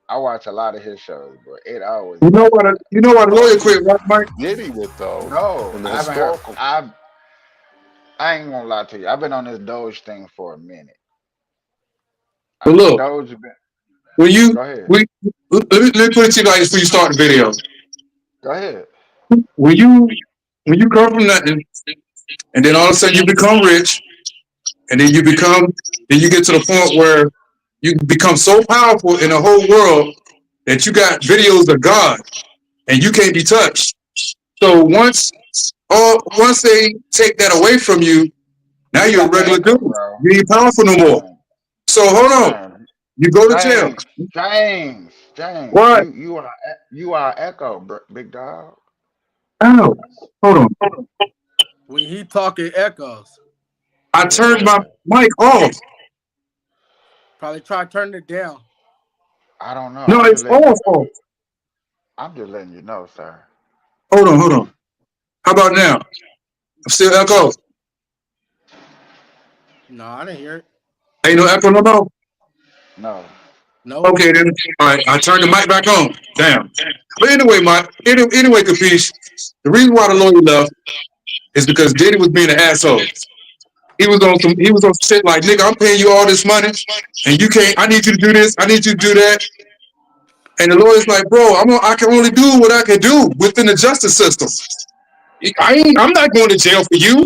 I watch a lot of his shows, but it always You know make why me. the lawyer quit, right, Mike? Diddy with though No, in the I haven't heard. historical. I ain't gonna lie to you. I've been on this Doge thing for a minute. But look, Doge been. when you Go ahead. let me put it to you like this before you start the video. Go ahead. When you come from nothing, and then all of a sudden you become rich, and then you get to the point where you become so powerful in the whole world that you got videos of God, and you can't be touched. So once they take that away from you, now You you're a got the regular echo, dude. bro. You ain't powerful no more. James, So hold on. James, You go to jail. James. What? You are echo, big dog. Ow. Hold on. When he talking echoes, I turned my Yeah. mic off. probably try turning it down. I don't know. No, it's off. I'm just letting you know, sir. Hold on. How about now? I'm still echo. No, I didn't hear it. Ain't no echo no more. No. No. Okay, then. All right, I turned the mic back on. Damn. But anyway, anyway, Capiche, the reason why the lawyer left is because Diddy was being an asshole. He was on some shit like, nigga, I'm paying you all this money, and you can't. I need you to do this. I need you to do that. And the lawyer's like, bro, I can only do what I can do within the justice system. I'm not going to jail for you.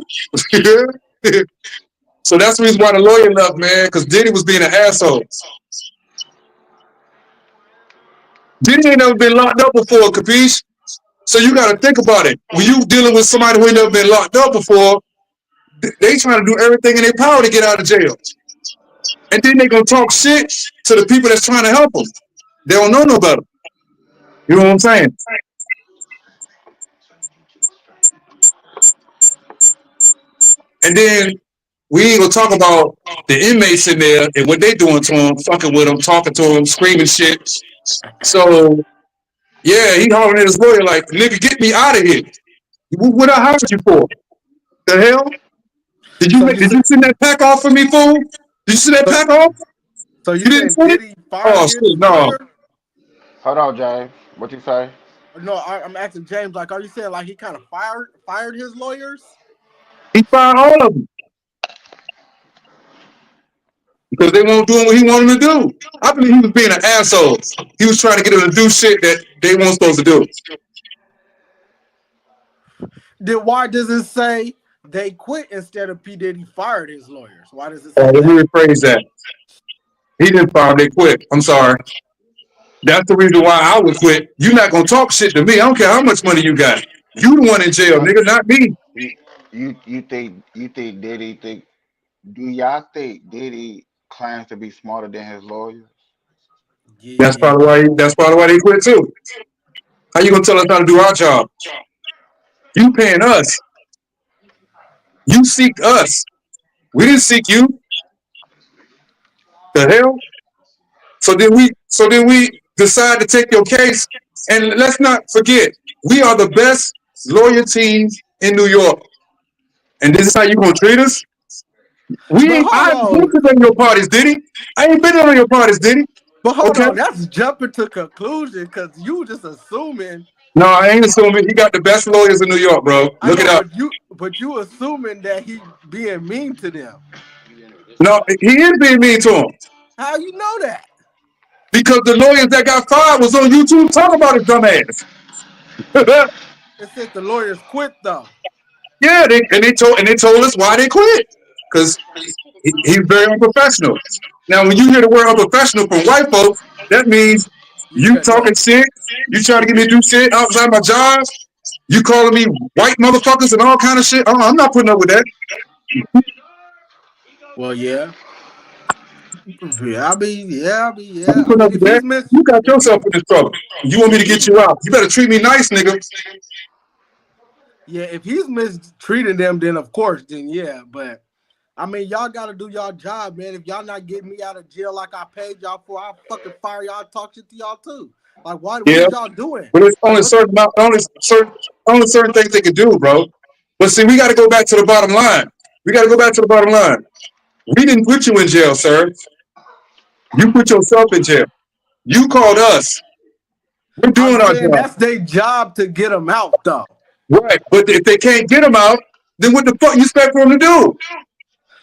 So that's the reason why the lawyer left, man, because Diddy was being an asshole. Diddy ain't never been locked up before, Capiche? So you got to think about it. When you dealing with somebody who ain't never been locked up before, they trying to do everything in their power to get out of jail. And then they going to talk shit to the people that's trying to help them. They don't know no better. You know what I'm saying? And then we ain't gonna talk about the inmates in there and what they doing to him, fucking with him, talking to him, screaming shit. So yeah, he hollering at his lawyer like, "Nigga, get me out of here! What I hired you for? The hell? Did you send that pack off for me, fool? Did you send that pack off? So You you didn't saying send it? Diddy fired Oh his shit, no. lawyer? Hold on, James. What you say? No, I'm asking James. Like, are you saying like he kind of fired his lawyers? He fired all of them because they won't do what he wanted to do. I believe he was being an asshole. He was trying to get them to do shit that they weren't supposed to do. Then why does it say they quit instead of P Diddy fired his lawyers? Why does it say Let me that? rephrase that. He didn't fire, they quit. I'm sorry. That's the reason why I would quit. You're not gonna talk shit to me. I don't care how much money you got. You the one in jail, So nigga, not me. you think Diddy think? Do y'all think Diddy claims to be smarter than his lawyers? That's Yeah. probably why they quit too. How you gonna tell us how to do our job? You paying us. You seek us. We didn't seek you. The hell? So then we decide to take your case. And let's not forget, we are the best lawyer team in New York. And this is how you gonna treat us? But I hold ain't been on. to none of your parties, did he? I ain't been to none of your parties, did he? But hold Okay. on. That's jumping to conclusion because you just assuming. No, I ain't assuming. He got the best lawyers in New York, bro. I Look it know, up. but you assuming that he being mean to them. No, he is being mean to him. How you know that? Because the lawyers that got fired was on YouTube talking about his dumb ass. It says the lawyers quit though. Yeah, they told us why they quit. Because he's very unprofessional. Now, when you hear the word unprofessional from white folks, that means You talking shit? You trying to get me to do shit outside my job? You calling me white motherfuckers and all kind of shit? I'm not putting up with that. Well, yeah. Yeah, I mean, yeah. I'm putting up with that. You got yourself in this trouble. You want me to get you out? You better treat me nice, nigga. Yeah, if he's mistreating them, then of course, then yeah. But I mean, y'all gotta do y'all job, man. If y'all not getting me out of jail like I paid y'all for, I'll fucking fire y'all, talk shit to y'all too. Like, what is y'all doing? But it's only only certain things they can do, bro. But see, we got to go back to the bottom line. We didn't put you in jail, sir. You put yourself in jail. You called us. We're doing our job. That's their job to get them out, though. Right, but if they can't get them out, then what the fuck you expect for them to do?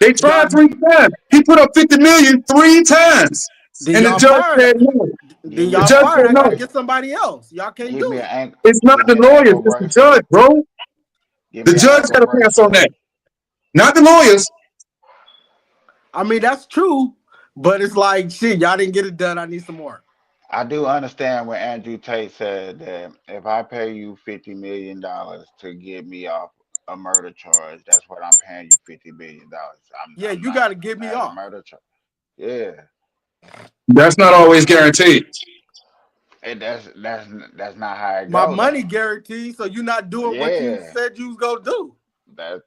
They tried 3 times. He put up 50 million 3 times, and the judge said no. Then The y'all judge fired. said I no. gotta get somebody else. Y'all can't do it. It's not the lawyers, it's the judge, bro. The judge got to pass on that, not the lawyers. I mean, that's true, but it's like, shit, y'all didn't get it done. I need some more. I do understand when Andrew Tate said that if I pay you $50 million to get me off a murder charge, that's what I'm paying you $50 million. Yeah, I'm you not got to get me at a off. murder charge. Yeah, That's not always guaranteed. and that's not how it My go money though. guaranteed, so you're not doing what you Yeah, said you was gonna do.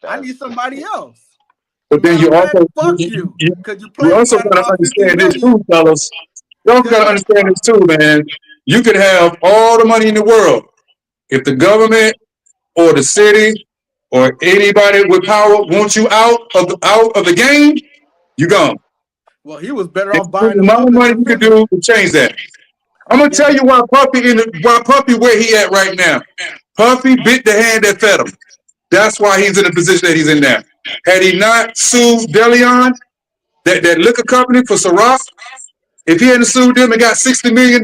I need that's somebody else. But then Matter you of fact, also fuck you, because you you played me also out of got to my 50 understand this million. too, fellas. You also got to understand this too, man. You can have all the money in the world if the government or the city or anybody with power wants you out of the game. You gone. Well, he was better There's off buying a the amount of public money you can defender. do to change that. I'm gonna tell you why Puffy where he at right now. Puffy bit the hand that fed him. That's why he's in the position that he's in now. Had he not sued Deleon, that liquor company for Ciroc, if he hadn't sued them and got $60 million,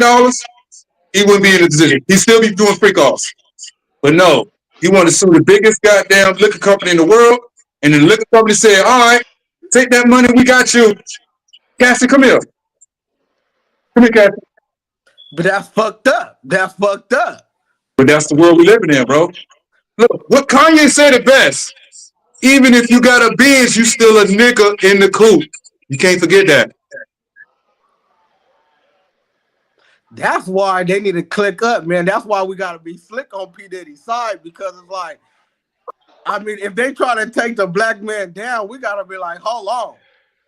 he wouldn't be in the position. He'd still be doing freak offs. But no, he wanted to sue the biggest goddamn liquor company in the world, and the liquor company said, "All right, take that money, we got you." Cassie, come here. Come here, Cassie. But that's fucked up. That's fucked up. But that's the world we living in, bro. Look, what Kanye said it best. Even if you got a Benz, you still a nigga in the coop. You can't forget that. That's why they need to click up, man. That's why we gotta be slick on P. Diddy's side, because it's like, I mean, if they try to take the black man down, we gotta be like, hold on.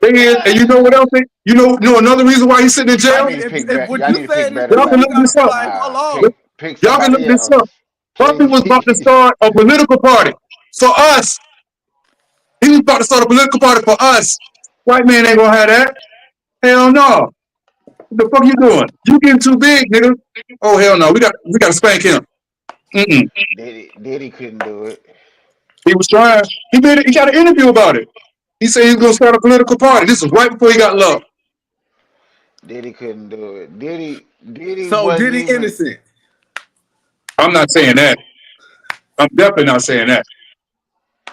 Thing is, and you know what else? You know another reason why he's sitting in jail. I mean, if what y'all you need to pick saying is better Y'all true, can we look battles. gotta this be up. like, hold on. Pick Y'all can look somebody this else. up. Puffy was about to start a political party for us. He was about to start a political party for us. White man ain't gonna have that. Hell no. What the fuck you doing? You getting too big, nigga. Oh hell no. We got to spank him. Mm-mm. Diddy couldn't do it. He was trying. He got an interview about it. He said he was gonna start a political party. This was right before he got loved. Diddy couldn't do it. Diddy So wasn't Diddy even. innocent? I'm not saying that. I'm definitely not saying that.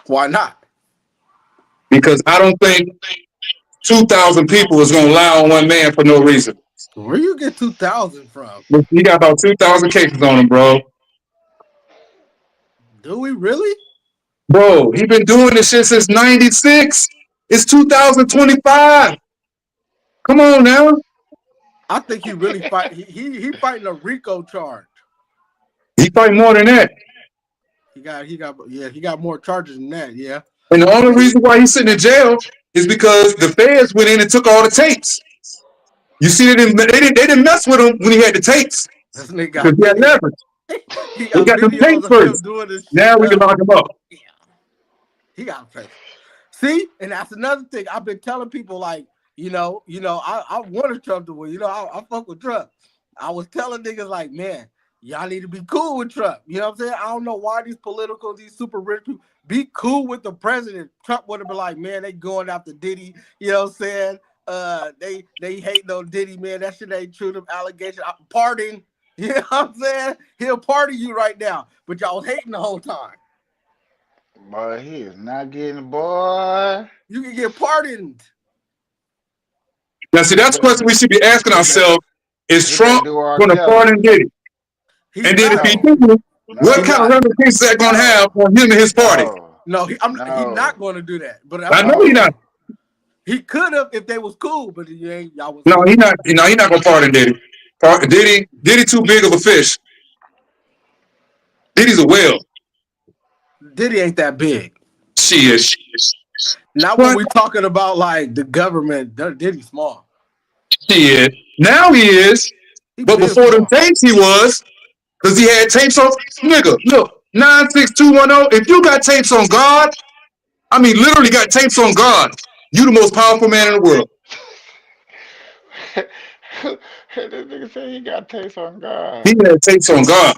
Why not? Because I don't think 2,000 people is gonna lie on one man for no reason. Where you get 2,000 from? He got about 2,000 cases on him, bro. Do we really? Bro, he been doing this shit since 96. It's 2025. Come on now. I think he really fight. He fighting a RICO charge. He fight more than that. He got more charges than that. Yeah. And the only reason why he's sitting in jail is because the feds went in and took all the tapes. You see, they didn't mess with him when he had the tapes. This nigga Because got he had video. leverage. He They got got them videos tapes of him first. doing this shit. Now we can lock him up. He got to pay. See, and that's another thing I've been telling people. Like, I wanted Trump to win. I fuck with Trump. I was telling niggas like, man, y'all need to be cool with Trump. You know what I'm saying? I don't know why these super rich people be cool with the president. Trump would have been like, man, they going after Diddy. You know what I'm saying? They hate no Diddy, man. That shit ain't true. Them allegations. Pardon. You know what I'm saying? He'll pardon you right now, but y'all was hating the whole time. Boy, he is not getting, boy. You can get pardoned. Now, see, that's a question we should be asking ourselves. Is He better Trump do R. going to Kelly. pardon Diddy? He's And then if he not. do, what He's kind of not. ramifications is that going to have on him and his party? No, he's No. not going to do that. But that's I what know I'm he not. saying. He could have if they was cool, but he ain't. Y'all was No, cool. he not. You know, he not going to pardon Diddy. Diddy too big of a fish. Diddy's a whale. Diddy ain't that big. She is. Not when we talking about like the government. Diddy small. He is. Now he is. But before the tapes he was, because he had tapes on. Nigga, look, 96210. If you got tapes on God, I mean literally got tapes on God, you the most powerful man in the world. This nigga said he got tapes on God. He had tapes on God.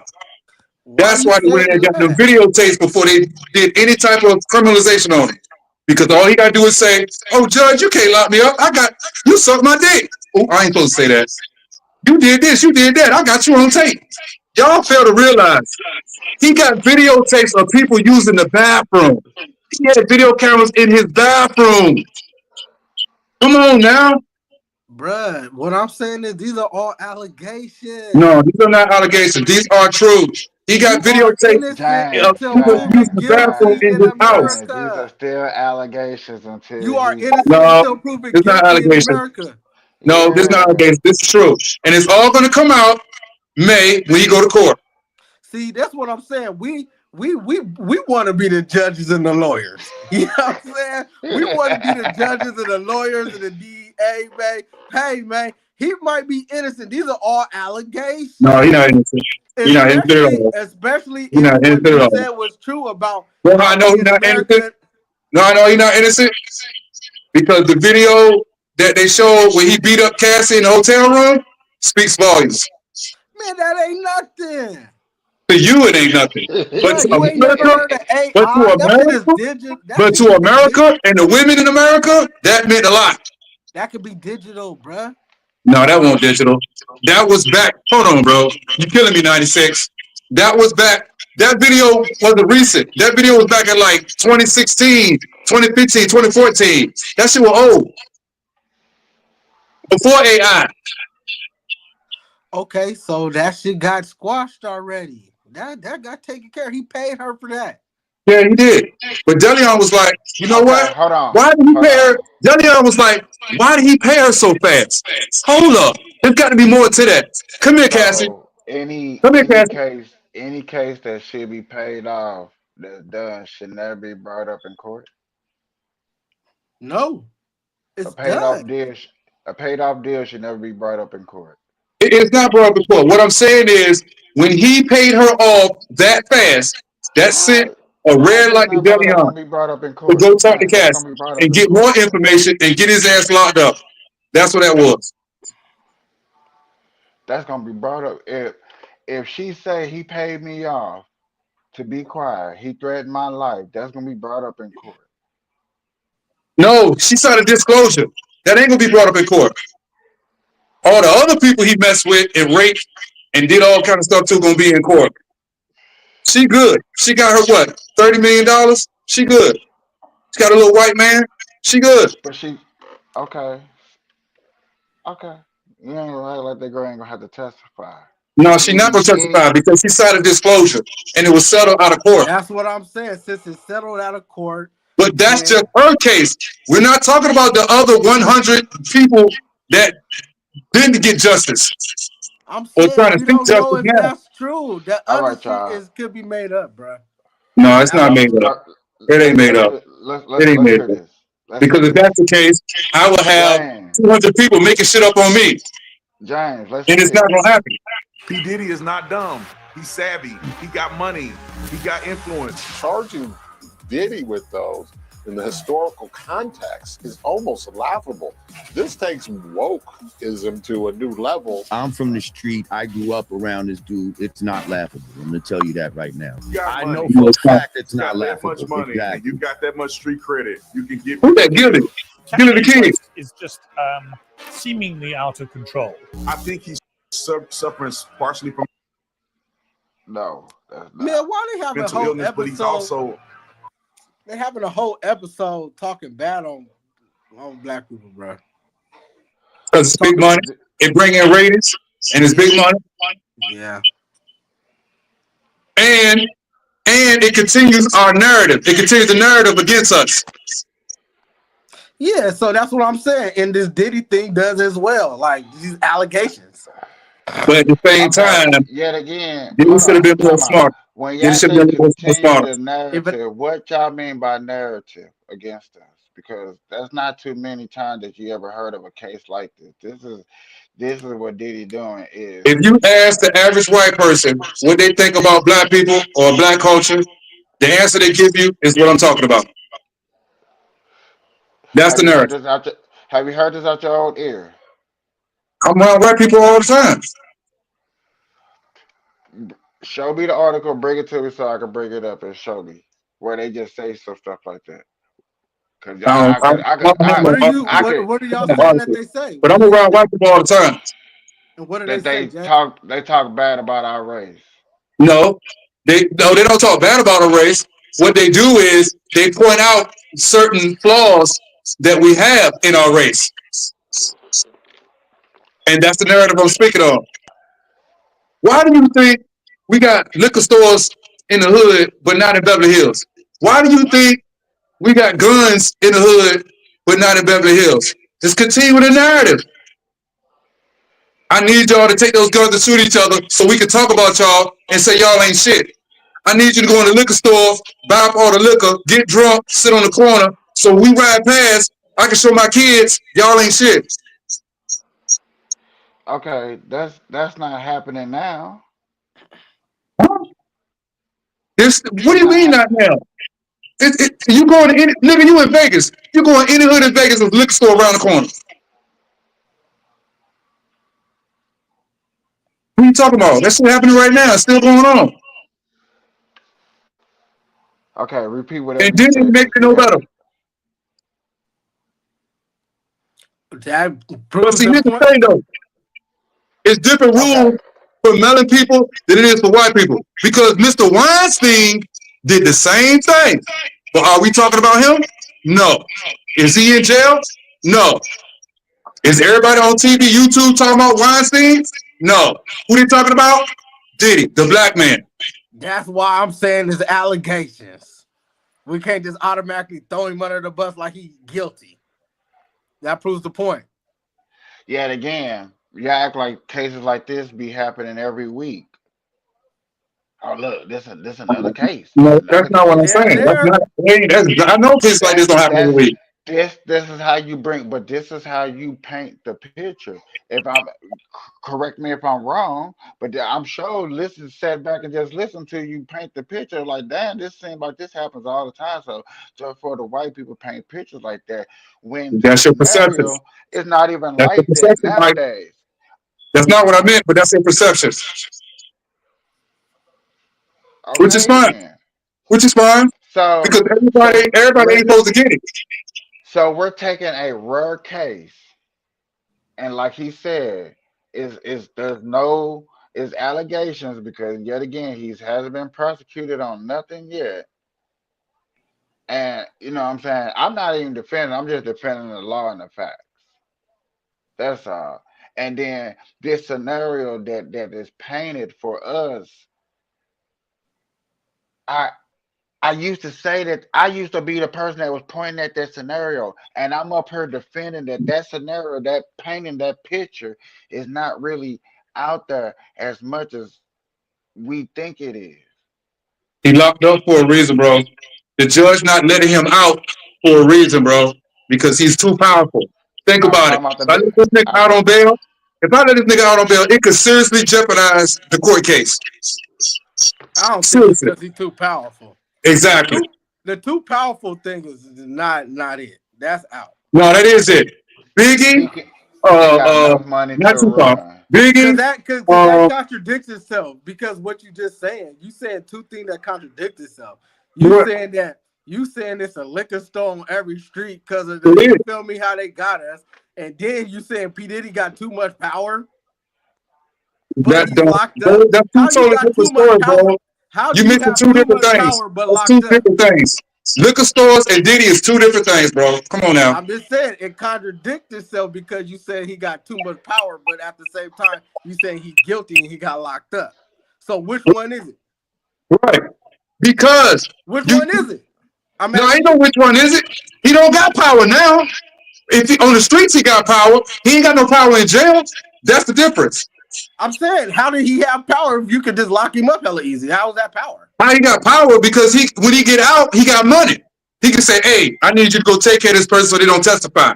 That's why they went in and got the videotapes before they did any type of criminalization on him. Because all he got to do is say, "Oh, judge, you can't lock me up. You sucked my dick. Oh, I ain't supposed to say that. You did this, you did that. I got you on tape." Y'all fail to realize he got videotapes of people using the bathroom. He had video cameras in his bathroom. Come on now. Bruh, what I'm saying is these are all allegations. No, these are not allegations. These are true. He got videotapes of people using the bathroom in his house. These are still allegations until You are he. innocent No, until proven it's not guilty in allegations. America. No, this is not allegations. This is true. And it's all going to come out May when you go to court. See, that's what I'm saying. We want to be the judges and the lawyers. You know what I'm saying? We want to be the judges and the lawyers and the DA, man. Hey, man, he might be innocent. These are all allegations. No, he's not innocent. He's not innocent at all. Especially He's if not what innocent you at all. said was true about Well, I know he's not innocent. No, I know he's not innocent because the video that they showed when he beat up Cassie in the hotel room speaks volumes. Man, that ain't nothing. To you, it ain't nothing. But to You ain't never America, heard of AI. That shit is digital. to America and the women in America, that meant a lot. That could be digital, bruh. No, that wasn't digital. That was back. Hold on, bro. You killing me, 96. That was back. That video wasn't recent. That video was back in like 2016, 2015, 2014. That shit was old. Before AI. Okay, so that shit got squashed already. That got taken care of. He paid her for that. Yeah, he did. But Deleon was like, you know what? Hold on. Why did he pay her? Deleon was like, why did he pay her so fast? Hold up. There's got to be more to that. Come here, Cassie. Any case that should be paid off that's done should never be brought up in court. No, it's a paid done. off deal should never be brought up in court. It's not brought up in court. What I'm saying is, when he paid her off that fast, that sent a red light to Deleon Be brought up in to court. go talk to That's Cassie gonna be brought up and in get court. more information and get his ass locked up. That's what that was. That's gonna be brought up. If she say he paid me off to be quiet, he threatened my life, that's gonna be brought up in court. No, she signed a disclosure. That ain't gonna be brought up in court. All the other people he messed with and raped and did all kind of stuff too gonna be in court. She good. She got her what? $30 million? She good. She got a little white man. She good. But she okay. You ain't gonna act like that girl ain't gonna have to testify. No, she's not gonna testify because she signed a disclosure and it was settled out of court. That's what I'm saying. Since it's settled out of court. But that's just her case. We're not talking about the other 100 people that didn't get justice. I'm saying we don't know if now. that's true. That other shit could be made up, bro. No, it's not made up. It ain't made up. It ain't made up. Because if that's the case, I will have 200 people making shit up on me. James, and it's not gonna happen. P. Diddy is not dumb. He's savvy. He got money. He got influence. Charging Diddy with those in the historical context is almost laughable. This takes wokeism to a new level. I'm from the street. I grew up around this dude. It's not laughable. I'm going to tell you that right now. I know for a fact it's not laughable. That much money. Exactly. You got that much street credit. You can get. Who's that Gilly? Gilly the King is just seemingly out of control. I think he's suffering partially from. No, that's not. Man, why they having a mental whole illness, but he's episode? also. They having a whole episode talking bad on black people, bro. Because it's big money. It bring in ratings. and it's big money, Yeah. and it continues our narrative. It continues the narrative against us. Yeah, so that's what I'm saying. And this Diddy thing does as well, like these allegations. But at the same time, Yet again, Diddy hold should have on, been more time out. smart. When Diddy y'all should say have been more continue smarter. the narrative, what y'all mean by narrative against us? Because that's not too many times that you ever heard of a case like this. This is what Diddy doing is. If you ask the average white person what they think about black people or black culture, the answer they give you is what I'm talking about. That's Have the you heard narrative. this out? Have you heard this out your own ear? I'm around white people all the time. Show me the article, bring it to me so I can bring it up and show me where they just say some stuff like that. Cause What are y'all saying that they say? But What I'm do you around say? white people all the time. And what do they that say, they Jack? talk bad about our race. No, they don't talk bad about a race. What they do is they point out certain flaws that we have in our race, and that's the narrative I'm speaking of. Why do you think we got liquor stores in the hood but not in Beverly Hills? Why do you think we got guns in the hood but not in Beverly Hills? Just continue with the narrative. I need y'all to take those guns and shoot each other so we can talk about y'all and say y'all ain't shit. I need you to go in the liquor store, buy up all the liquor, get drunk, sit on the corner, so we ride past, I can show my kids y'all ain't shit. Okay, that's not happening now. What do you mean not now? You going to any, nigga, you in Vegas. You going any hood in Vegas with a liquor store around the corner. What are you talking about? That shit happening right now. It's still going on. Okay, repeat whatever And you didn't said make because it we no got. better. That But proves see, the here's the point. thing though. It's different rules for melon people than it is for white people. Because Mr. Weinstein did the same thing. But are we talking about him? No. Is he in jail? No. Is everybody on TV, YouTube talking about Weinstein? No. Who they talking about? Diddy, the black man. That's why I'm saying there's allegations. We can't just automatically throw him under the bus like he's guilty. That proves the point. Yet again, you act like cases like this be happening every week. Oh look, this another case. This No, that's another not what case. I'm saying. That's not. I know cases like this don't happen every week. This is how you bring, but this is how you paint the picture. If I'm correct me if I'm wrong, but I'm sure listen, sit back and just listen to you paint the picture like damn, this seems like this happens all the time. So for the white people paint pictures like that when the That's your perception. scenario is not even That's your like that perception, Mike. nowadays. That's not what I meant, but that's your perception. Which is Okay fine. then. Which is fine. So Because everybody we're ain't supposed to get it. so we're taking a rare case, and like he said, is there's no is allegations because yet again he hasn't been prosecuted on nothing yet. And you know what I'm saying? I'm not even defending, I'm just defending the law and the facts. That's all. And then this scenario that is painted for us, I I used to say that I used to be the person that was pointing at that scenario, and I'm up here defending that scenario, that painting that picture is not really out there as much as we think it is. He locked up for a reason, bro. The judge not letting him out for a reason, bro, because he's too powerful. Think I'm about it. talking about If I let this nigga out on bail, it could seriously jeopardize the court case. I don't think it's Seriously. because he's too powerful. Exactly. The too powerful thing is not it. That's out. No, that is it. Biggie, he got enough money not to Tupac. run. Biggie, Cause that contradicts itself. Because what you just saying, you saying two things that contradict itself. You saying it's a liquor store on every street because of the you feel me how they got us, and then you saying P Diddy got too much power, but he's locked up. That's two How you totally got different too much stories, power? bro. How You do you missing have two too different much things. power but That's two locked up? different things. Liquor stores and Diddy is two different things, bro. Come on now. I'm just saying it contradicts itself because you said he got too much power, but at the same time you saying he's guilty and he got locked up. So which one is it? Right. Because which one is it? I'm no, I asking know you. which one is it. He don't got power now. If he, on the streets he got power, he ain't got no power in jail. That's the difference. I'm saying, how did he have power if you could just lock him up hella easy? How is that power? How he got power? Because he, when he get out, he got money. He can say, "Hey, I need you to go take care of this person so they don't testify."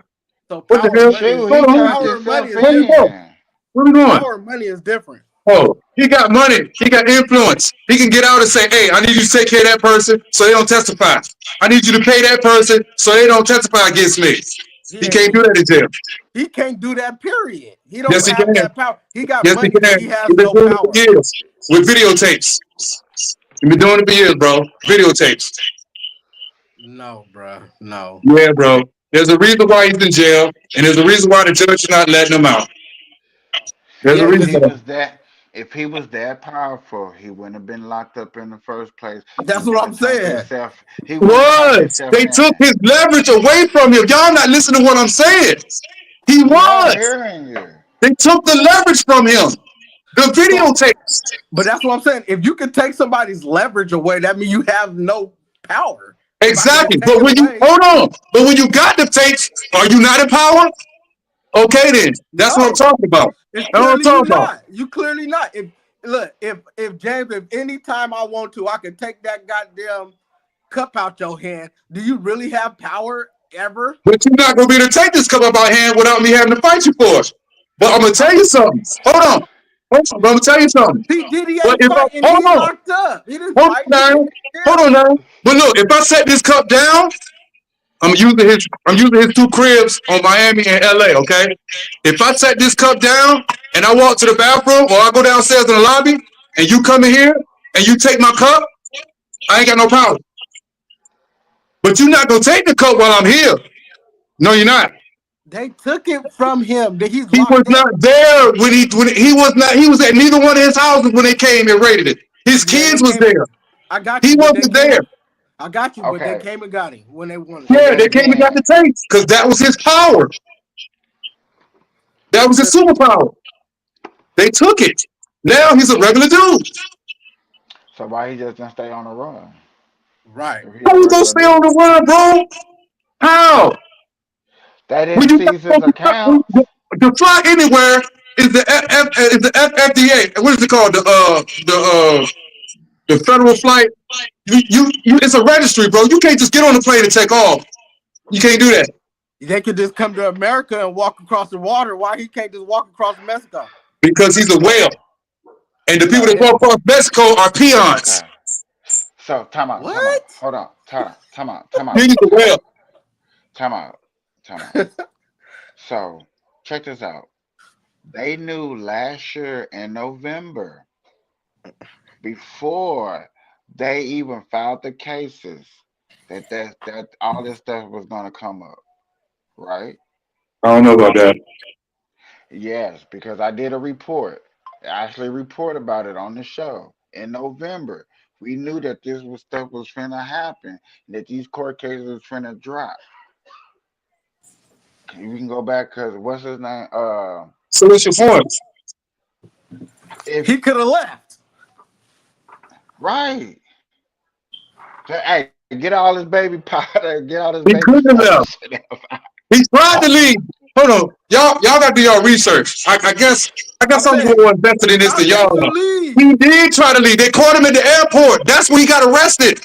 So What the power, hell? money, Hold on, power and money is where we different. going? Where we going? Power and money is different. Oh, he got money. He got influence. He can get out and say, "Hey, I need you to take care of that person so they don't testify. I need you to pay that person so they don't testify against me." He can't do that in jail. He can't do that, period. He don't Yes, he have can. that power. He got Yes, money, he but can. he has He's been no doing it power. for years with videotapes. He's been doing it for years, bro. Videotapes. No, bro. No. Yeah, bro. There's a reason why he's in jail, and there's a reason why the judge is not letting him out. There's a Yeah, reason for that. if he was that powerful, he wouldn't have been locked up in the first place. That's He what would I'm have turned saying. himself. He would have turned himself They in. took his leverage away from him. Y'all not listening to what I'm saying. He We are was. hearing you. They took the leverage from him. The videotapes. But that's what I'm saying. If you could take somebody's leverage away, that means you have no power. Exactly. But when you hold on, but when you got the tapes, are you not in power? Okay, then. That's what I'm talking about. It's That's what I'm clearly you talking about. not. You clearly not. If James, if any time I want to, I can take that goddamn cup out your hand. Do you really have power ever? But you're not gonna be able to take this cup up our hand without me having to fight you for it. But I'm gonna tell you something. Hold on. I'm gonna tell you something. P. Diddy But ain't if I fighting. hold He on, locked up. He didn't hold fight. on now, hold on now. But look, if I set this cup down, I'm using his two cribs on Miami and LA, okay? If I set this cup down and I walk to the bathroom or I go downstairs in the lobby and you come in here and you take my cup, I ain't got no power. But you're not gonna take the cup while I'm here. No, you're not. They took it from him. He was not there when he was not. He was at neither one of his houses when they came and raided it. His kids was there. I got you. He but they wasn't came- there. I got you, but they Okay. came and got him when they wanted. Yeah, they came and got the tapes because that was his power. That was his superpower. They took it. Now he's a regular dude. So why he just didn't stay on the run? Right. If he How a you gonna regular stay on the dude? run, bro? How? They When didn't you seize his got account. to fly anywhere is the FDA. What is it called? The federal flight. You it's a registry, bro. You can't just get on the plane and take off. You can't do that. They could just come to America and walk across the water. Why he can't just walk across Mexico? Because he's a whale. And the people that walk across Mexico are peons. Okay. So time out. Hold on. Time out. He's a whale. Time out. So check this out. They knew last year in November, before they even filed the cases, that all this stuff was gonna come up, right? I don't know about that. Yes, because I did a report. I actually report about it on the show in November. We knew that this was stuff was finna happen, that these court cases was finna drop. We can go back because what's his name? So what's your point? If he could have left, right? Hey, get all his baby powder. Get all his He baby couldn't have stuff. left. He tried to leave. Hold on, y'all got to do your research. I guess I'm more invested in this than y'all are. He did try to leave. They caught him at the airport. That's when he got arrested.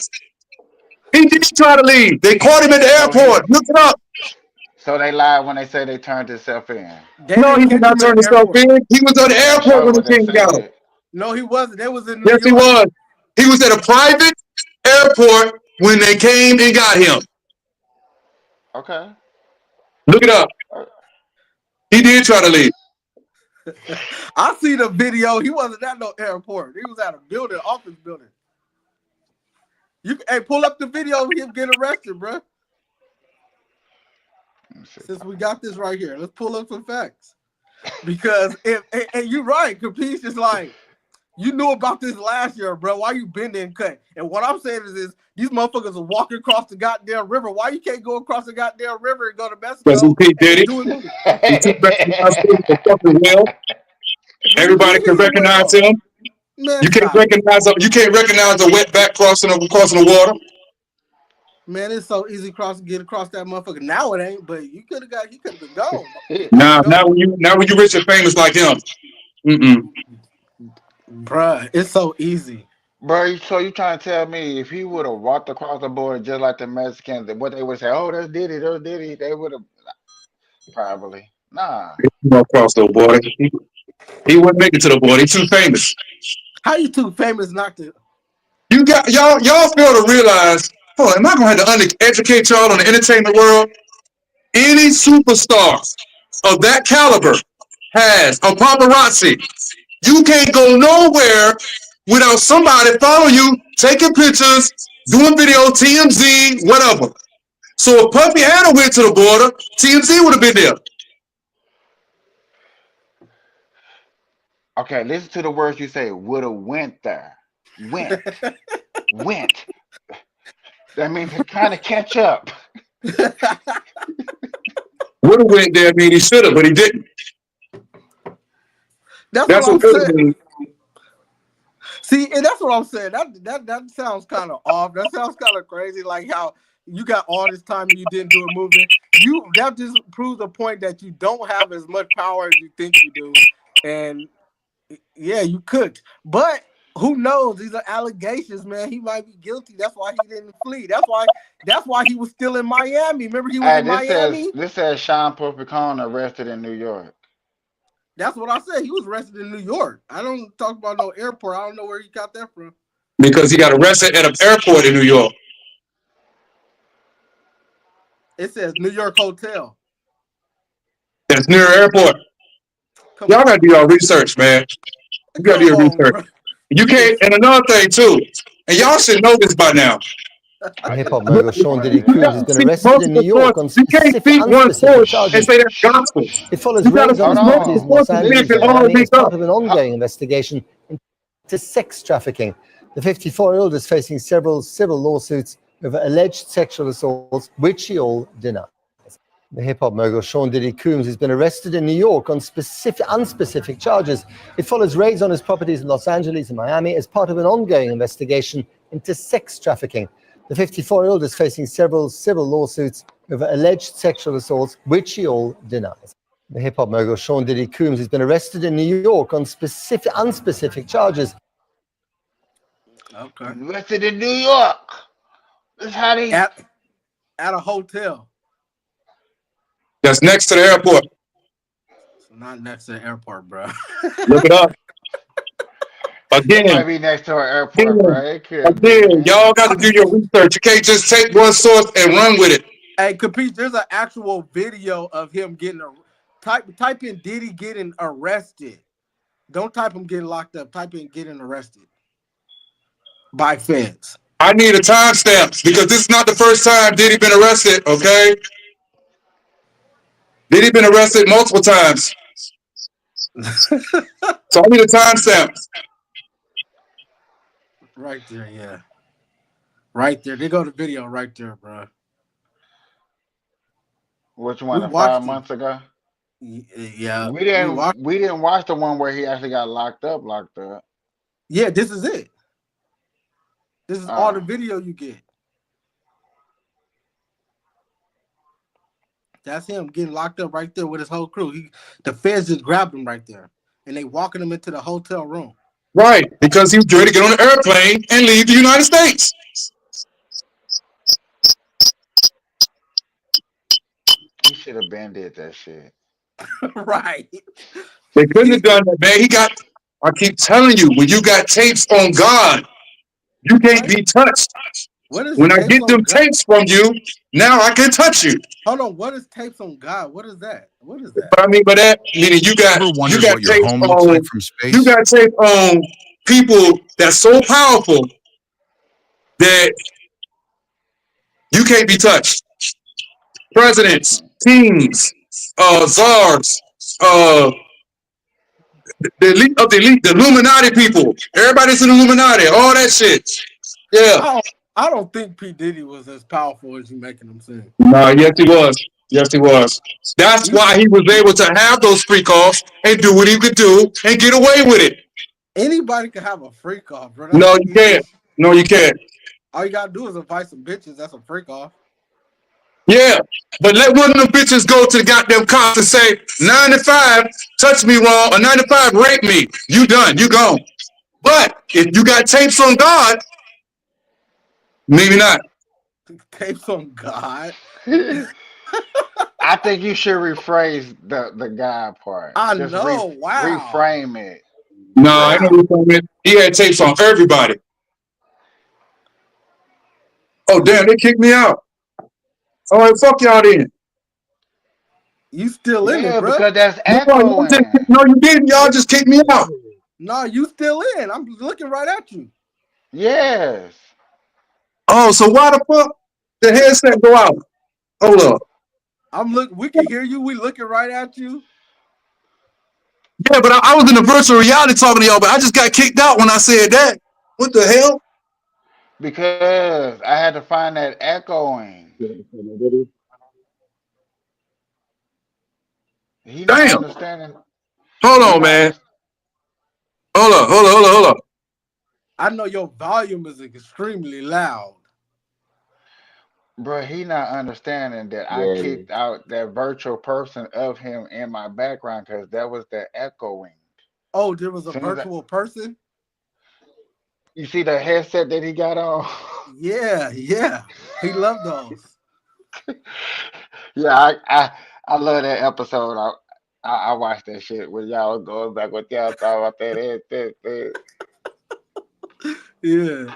He did try to leave. They caught him at the airport. Look it up. So they lied when they say they turned himself in. No, he did not turn himself in. He was at the airport when the king got him. no, he wasn't. They was in New Yes, he York. was. He was at a private airport when they came and got him. Okay. Look it up. He did try to leave. I see the video. He wasn't at no airport. He was at a building, office building. Hey, pull up the video of him getting arrested, bro. Since we got this right here, let's pull up some facts. Because and you're right, Capiche is like, You knew about this last year, bro. Why you been there and cut? And what I'm saying is these motherfuckers are walking across the goddamn river. Why you can't go across the goddamn river and go to Because he Mexico did and it. do it movie? He took back the hospital for fucking well. What do Everybody you can mean recognize well? him. Man, You can't stop it. recognize a wet back crossing the water. Man, it's so easy get across that motherfucker. Now it ain't, but he could have been gone. Now when you rich and famous like him, bruh, it's so easy. Bro, so you trying to tell me if he would have walked across the border just like the Mexicans, what they would say, oh, that's Diddy, they would have probably. Nah. he won't cross the border. He wouldn't make it to the border. He's too famous. How you too famous not to? You got y'all fail to realize. Hold on, am I gonna have to educate y'all on the entertainment world? Any superstar of that caliber has a paparazzi. You can't go nowhere without somebody following you, taking pictures, doing video, TMZ, whatever. So if Puffy Hannah went to the border, TMZ would have been there. Okay, listen to the words you say. Would have went there. Went. That means to kind of catch up. Would have went there, I mean he should have, but he didn't. That's what I'm saying. See, and that's what I'm saying. That sounds kind of off. That sounds kind of crazy. Like how you got all this time and you didn't do a movie. That just proves the point that you don't have as much power as you think you do. And yeah, you could. But who knows? These are allegations, man. He might be guilty. That's why he didn't flee. That's why he was still in Miami. Remember he was in Miami? This says Sean Popicone arrested in New York. That's what I said. He was arrested in New York. I don't talk about no airport. I don't know where he got that from. Because he got arrested at an airport in New York. It says New York Hotel. It's near the airport. Y'all gotta do your research, man. You gotta do your research. Bro. You can't, and another thing too, and y'all should know this by now. Hip hop mogul Sean Diddy Combs has been arrested in New York on specific unspecific charges. And say that's gospel. It follows raids on his properties in Los Angeles and Miami as part of an ongoing investigation into sex trafficking. The 54-year-old is facing several civil lawsuits over alleged sexual assaults, which he all denies. The hip-hop mogul Sean Diddy Combs has been arrested in New York on unspecific charges. It follows raids on his properties in Los Angeles and Miami as part of an ongoing investigation into sex trafficking. The 54-year-old is facing several civil lawsuits over alleged sexual assaults, which he all denies. The hip-hop mogul Sean Diddy Combs has been arrested in New York on unspecific charges. Okay. Arrested in New York. That's how they at a hotel. That's next to the airport. It's not next to the airport, bro. Look it up. Again, it might be next to an airport, bro. Again, y'all got to do your research. You can't just take one source and run with it. Hey, Kapeash, there's an actual video of him getting type in Diddy getting arrested. Don't type him getting locked up. Type in getting arrested by feds. I need a timestamp because this is not the first time Diddy been arrested, okay? Diddy been arrested multiple times. So I need a timestamp. Right there, yeah. Right there. They go to video right there, bro. Which one? 5 months ago? Yeah. We didn't watch the one where he actually got locked up. Yeah, this is it. This is all the video you get. That's him getting locked up right there with his whole crew. The feds just grabbed him right there, and they walking him into the hotel room. Right, because he was ready to get on an airplane and leave the United States. He should have been did that shit. Right. They couldn't have done that, man. I keep telling you, when you got tapes on God, you can't be touched. When I get them tapes from you, now I can touch you. Hold on, what is tapes on God? What is that? What is that? But I mean by that, meaning you got tapes on from space? You got tape on people that's so powerful that you can't be touched. Presidents, kings, czars, the elite of the elite, the Illuminati people. Everybody's in the Illuminati. All that shit. Yeah. I don't think P. Diddy was as powerful as you making him seem. No, yes he was. Yes he was. That's why he was able to have those freak offs and do what he could do and get away with it. Anybody can have a freak off, bro. That's No, the you can't. easiest. No, you can't. All you gotta do is invite some bitches. That's a freak off. Yeah, but let one of them bitches go to the goddamn cops and say 95 touched me wrong or 95 raped me. You done. You gone. But if you got tapes on God, maybe not. Tapes on God. I think you should rephrase the God part. I Just know. Wow. reframe it. No, I know he had tapes on everybody. Oh damn, they kicked me out. All right, fuck y'all then. You still in it, bro? Because that's No, echoing. you didn't. Y'all just kicked me out. No, you still in. I'm looking right at you. Yes. Oh, so why the fuck the headset go out? Hold up. We can hear you. We looking right at you. Yeah, but I was in the virtual reality talking to y'all, but I just got kicked out when I said that. What the hell? Because I had to find that echoing. He not Damn. understanding. Hold on, man. Hold up. I know your volume is extremely loud. Bro, he not understanding that I kicked out that virtual person of him in my background because that was the echoing. Oh, there was a virtual person? You see the headset that he got on? Yeah. He loved those. Yeah, I love that episode. I watched that shit with y'all going back with y'all thought about that. Yeah.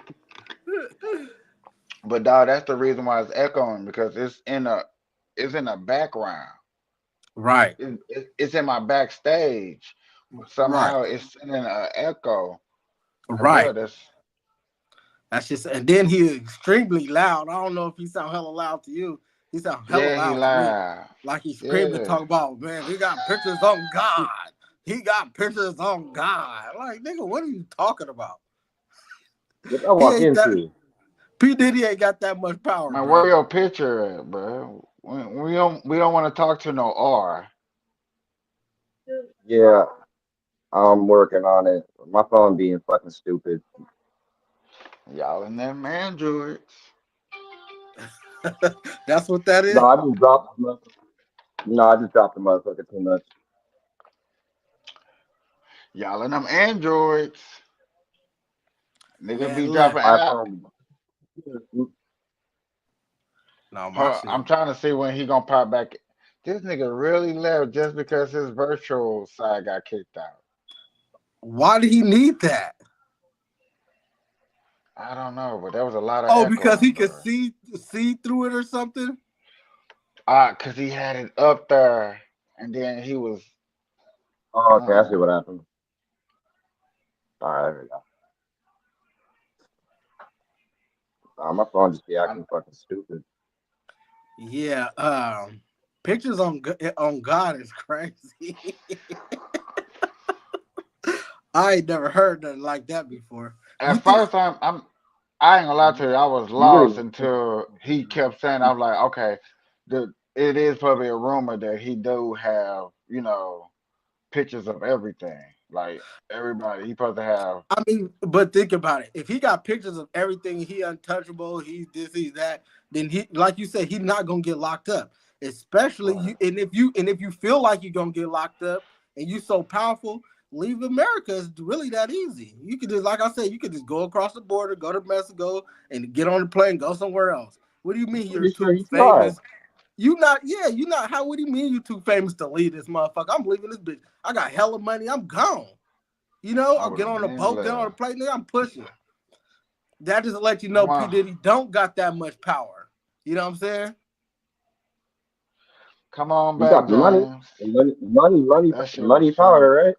But dog, that's the reason why it's echoing because it's in a background. Right. It's in my backstage. Somehow it's sending an echo. Right. Bro, that's just, and then he's extremely loud. I don't know if he sound hella loud to you. He sound hella loud he to loud. me. Like he's screaming, talking about, man, he got pictures on God. He got pictures on God. Like, nigga, what are you talking about? What I walk into? P. Diddy ain't got that much power. Man, bro. where your picture at, bro? We don't want to talk to no R. Yeah, I'm working on it. My phone being fucking stupid. Y'all and them Androids. That's what that is? No, I just dropped the motherfucker too much. Y'all and them Androids. Nigga Man, be look. dropping My out. phone. No, my shit. I'm trying to see when he gonna pop back. This nigga really left just because his virtual side got kicked out. Why did he need that? I don't know, but there was a lot of because he echoing, could see through it or something? Cause he had it up there and then he was Oh, okay, I see what happened. All right, there we go. My phone just be acting fucking stupid. Yeah, pictures on God is crazy. I ain't never heard nothing like that before. at first I ain't gonna lie to you, I was lost until he kept saying I was like, okay, it is probably a rumor that he do have, pictures of everything. Like everybody, he supposed to have. I mean, but think about it. If he got pictures of everything, he untouchable, he's this, he's that, then he, like you said, he's not gonna get locked up. Especially you, and if you feel like you're gonna get locked up and you so powerful, leave America. It's really that easy. You could just, like I said, you could just go across the border, go to Mexico, and get on the plane, go somewhere else. What do you mean you're too famous? You not. How? What do you mean you too famous to leave this motherfucker? I'm leaving this bitch. I got hella money. I'm gone. I'll get on a boat, get on a plane, nigga, I'm pushing. That just let you know P. Diddy don't got that much power. You know what I'm saying? Come on You back, got the money power, right?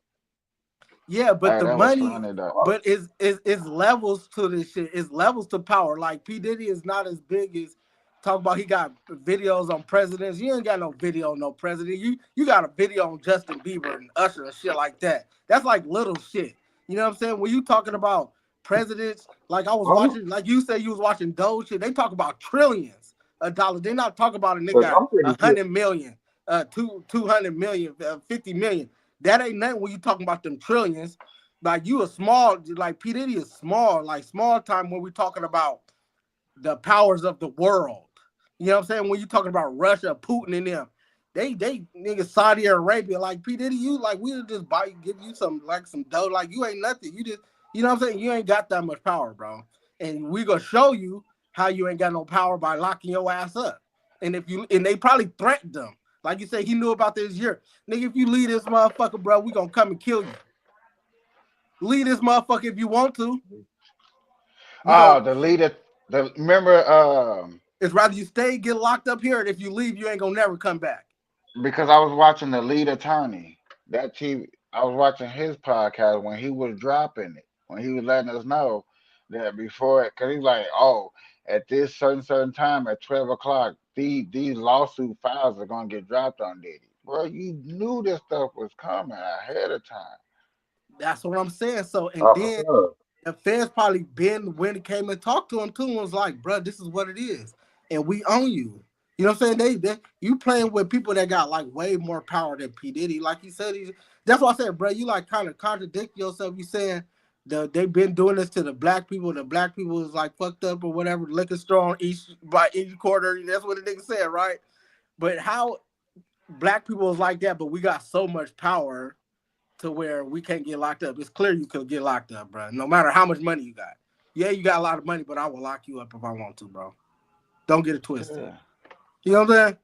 Yeah, but the money, funny, but it's levels to this shit. It's levels to power. Like P. Diddy is not as big as Talk about he got videos on presidents. You ain't got no video on no president. You got a video on Justin Bieber and Usher and shit like that. That's like little shit. You know what I'm saying? When you talking about presidents, like I was watching, like you said you was watching Doge shit, they talk about trillions of dollars. They not talking about a nigga got I'm pretty sure. 100 million, 200 million, 50 million. That ain't nothing when you talking about them trillions. Like you a small, like P. Diddy is small, like small time when we talking about the powers of the world. You know what I'm saying? When you talking about Russia, Putin and them, they niggas Saudi Arabia, like P. Diddy, you like we'll just give you some dough, like you ain't nothing. You just, you know what I'm saying? You ain't got that much power, bro. And we gonna show you how you ain't got no power by locking your ass up. And they probably threatened them. Like you said, he knew about this year. Nigga, if you leave this motherfucker, bro, we gonna come and kill you. Leave this motherfucker if you want to. The leader. Remember, it's rather you stay, get locked up here, and if you leave, you ain't gonna never come back. because I was watching the lead attorney. That TV. I was watching his podcast when he was dropping it. When he was letting us know that before it, because he's like, oh, at this certain time at 12 o'clock, these lawsuit files are gonna get dropped on Diddy. Bro, you knew this stuff was coming ahead of time. That's what I'm saying. So, and Oh, then for sure. the feds probably been when it came and talked to him too, and was like, bro, this is what it is, and we own you. You know what I'm saying? They you playing with people that got like way more power than P. Diddy. Like you said, that's why I said, bro, you like kind of contradict yourself. You saying they've been doing this to the black people. The black people is like fucked up or whatever, liquor store on each quarter. That's what the nigga said, right? But how black people is like that, but we got so much power to where we can't get locked up. It's clear you could get locked up, bro. No matter how much money you got. Yeah, you got a lot of money, but I will lock you up if I want to, bro. Don't get it twisted. Yeah. You know what I'm saying?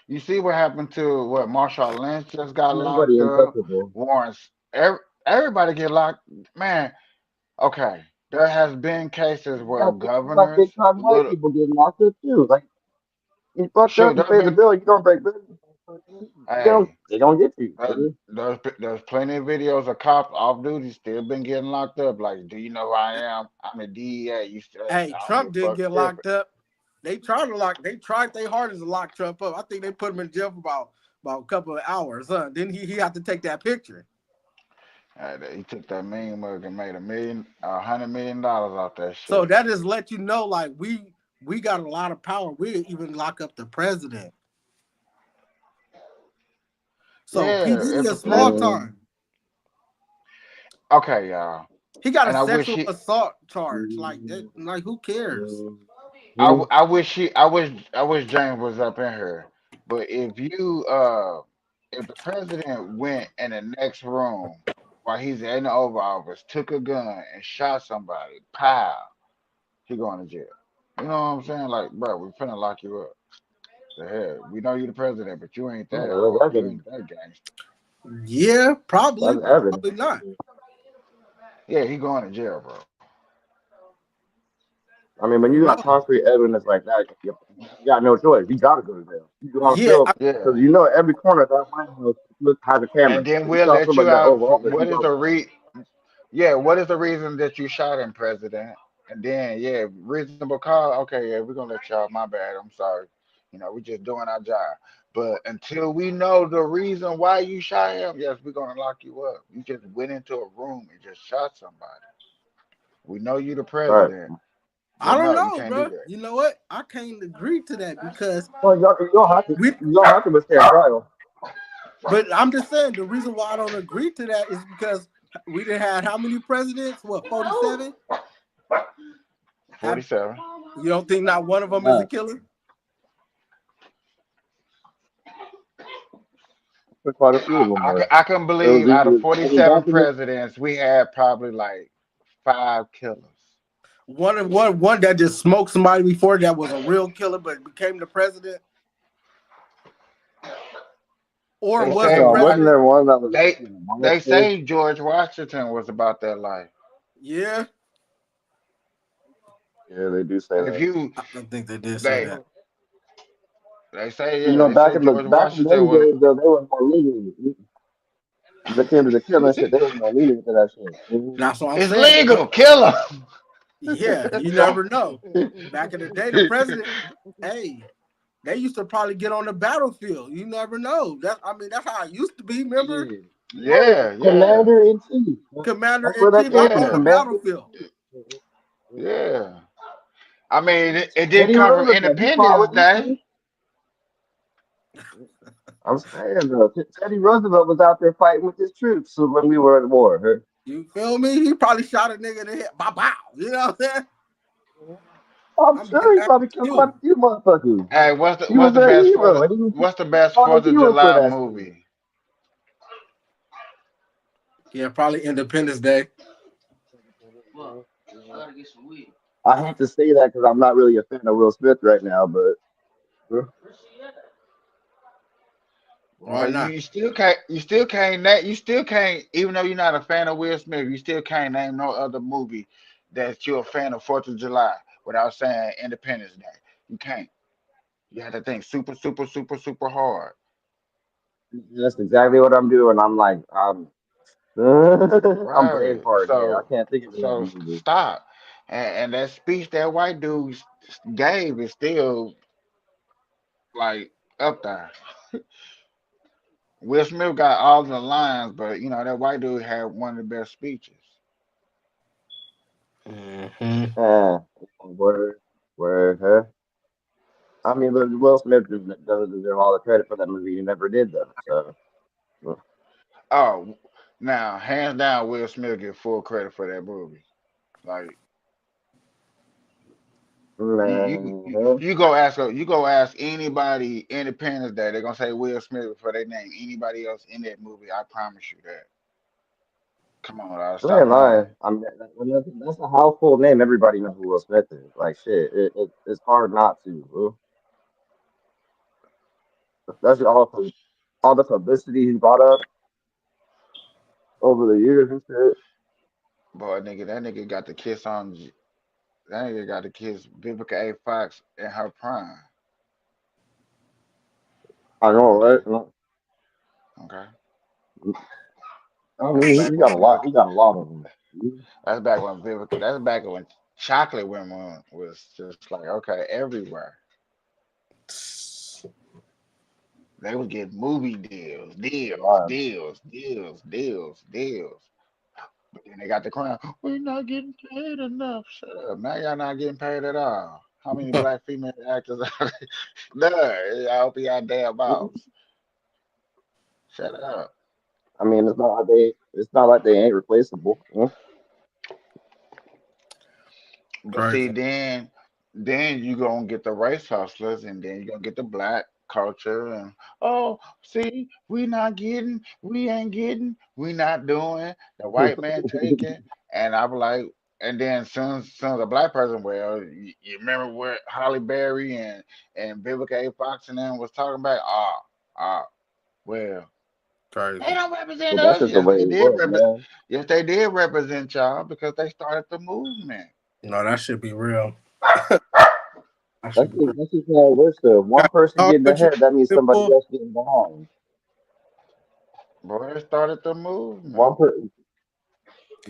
You see what happened to what Marshawn Lynch just got Nobody locked up. untouchable. Warrants. Everybody get locked. Man, okay. There has been cases where You got governors, big time white little people getting locked up too. Like you fucked shoot, up, you there's pay the been bill, you don't break business. hey, They gonna get you. there's plenty of videos of cops off duty still been getting locked up. Like, do you know who I am? I'm the DEA. You still Hey, I don't give Trump a didn't fuck get tripping. locked up. They tried their hardest to lock Trump up. I think they put him in jail for about a couple of hours, huh? Then he had to take that picture. He took that mean mug and made $100 million off that So shit. that just let you know, like, we got a lot of power. We even lock up the president. So P. Yeah, Diddy if the is small president, time. okay, y'all. He got a And I wish sexual he, assault charge. Like that, like who cares? I wish I wish James was up in here. But if the president went in the next room while he's in the Oval Office, took a gun and shot somebody, pow, he going to jail. You know what I'm saying? Like, bro, we finna lock you up. The hell, we know you the president, but you ain't that Yeah, hard. that's You evidence. ain't that gangster. Yeah, probably, That's but evidence. probably not. Yeah, he going to jail, bro. I mean, when you No. got concrete evidence like that, you got no choice. You gotta go to jail. You do Yeah, show Yeah. because you know every corner of that White House has a camera. And then So you we'll tell let somebody you that out. over office, you What is go. the Yeah, what is the reason that you shot him, President? And then, yeah, reasonable call. Okay, yeah, we're gonna let you out. My bad. I'm sorry. We just doing our job. But until we know the reason why you shot him, yes, we're gonna lock you up. You just went into a room and just shot somebody. We know you the Right. president, I but don't no, you know, can't do bro. that. You know what? I can't agree to that because Well, you don't have to. we. You don't have to withstand trial. But I'm just saying the reason why I don't agree to that is because we done had how many presidents? What, 47? 47. You don't think not one of them is a Right. killer? There's quite a few of them there. I can It was believe out of either 47 documented. presidents, we had probably like 5 killers. One that just smoked somebody before that was a real killer but became the president or They was say the No, wasn't president. there one that was they actually they molested? say George Washington was about that life. Yeah, Yeah, they do say If that. you I don't think they did say they that. they say You yeah, know, they say George back in Washington them was days, though, they were more lenient. When it came to the killing shit, they was more lenient to that shit. That's what I'm it's saying. legal, kill him. Yeah, you never know. Back in the day, the president, hey, they used to probably get on the battlefield. You never know. That's how it used to be. Remember, Yeah, yeah, Commander in chief. Commander That's in where that chief came out on from, the yeah, Commander. battlefield. yeah. I mean, it didn't Teddy come from Roosevelt, he fought Independence with these Day. things. I'm saying though, Teddy Roosevelt was out there fighting with his troops when we were at war. Huh? You feel me? He probably shot a nigga in the head. Bow, bow. You know what I'm saying? I'm I'm sure getting he that probably killed quite you. a few motherfuckers. Hey, He was a hero, and he what's the best fought a Fourth of hero for July that shit. movie? Yeah, probably Independence Day. I hate to say that because I'm not really a fan of Will Smith right now, but Why Well, not? you still can't, even though you're not a fan of Will Smith, you still can't name no other movie that you're a fan of Fourth of July without saying Independence Day. You can't. You have to think super, super, super, super hard. that's exactly what I'm doing. I'm like, I'm Right. Braveheart here. I can't think of another movie. Stop. And that speech that white dude gave is still like up there. Will Smith got all the lines, but that white dude had one of the best speeches. Mm-hmm. Word, word, huh? I mean, but Will Smith doesn't deserve all the credit for that movie. He never did though. So, Oh, now hands down, Will Smith get full credit for that movie. Like man, you go ask anybody Independence Day, they're gonna say Will Smith before they name anybody else in that movie. I promise you that. Come on, dog, I stop ain't playing. lying. That's a household name. Everybody knows who Will Smith is. Like shit, it's hard not to. Bro. That's all the publicity he's brought up over the years and shit. Boy, that nigga got the kiss on. That nigga got to kiss Vivica A. Fox in her prime. I know, right? Okay, I that's mean, back he when got a lot. Vivica. He got a lot of them. That's back when Vivica. That's back when chocolate women was just like okay everywhere. They was getting movie deals, deals, Right. deals, deals, deals, deals. But then they got the crown. We're not getting paid enough. Shut up. Now y'all not getting paid at all. How many black female actors are there? None. Y'all be our damn mouths. Shut up. I mean, It's not like they ain't replaceable. But see, Crazy. then you gonna get the race hustlers, and then you gonna get the black culture, and oh, see, we ain't getting, we not doing. The white man taking, and I'm like, and then soon as a black person, well, you remember what Holly Berry and Vivica A. Fox and them was talking about? Well, they Crazy. don't represent But that's us. just the way it was, man. Yes, they did represent y'all because they started the movement. No, that should be real. That should That's be just, real. that's just how it works. Though. If one person How getting much you ahead, that means somebody people? else getting behind. Boy, they started the movement. One per,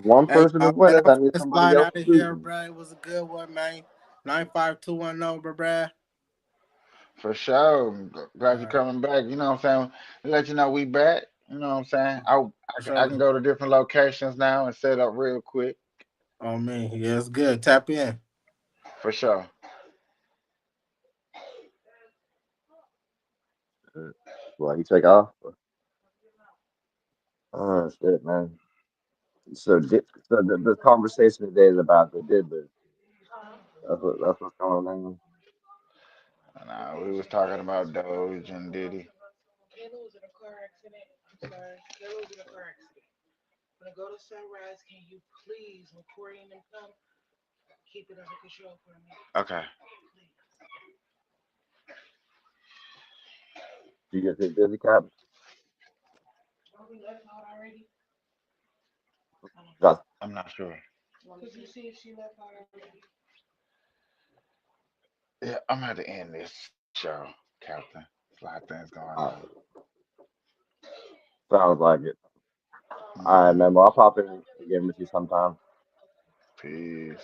one Hey, person is man, winning, I'm that means finna somebody slide else out is of here, losing. bro. It was a good one, man. 95210, bro. For sure. All Glad you're right. coming back. You know what I'm saying? Let you know we back. You know what I'm saying? For I sure. can go to different locations now and set up real quick. Oh, man. Yeah, it's good. Tap in. For sure. Well, you take off. Oh shit, man. So the conversation today is about the diddler. That's what's going on. Nah, we was talking about Doge and Diddy. Okay. You get the dizzy cap. Got I'm not sure. Yeah, I'm gonna have to end this show, Captain. There's a lot of things going on. sounds like it. All right, Hmm. man. Well, I'll pop in again with you sometime. Peace.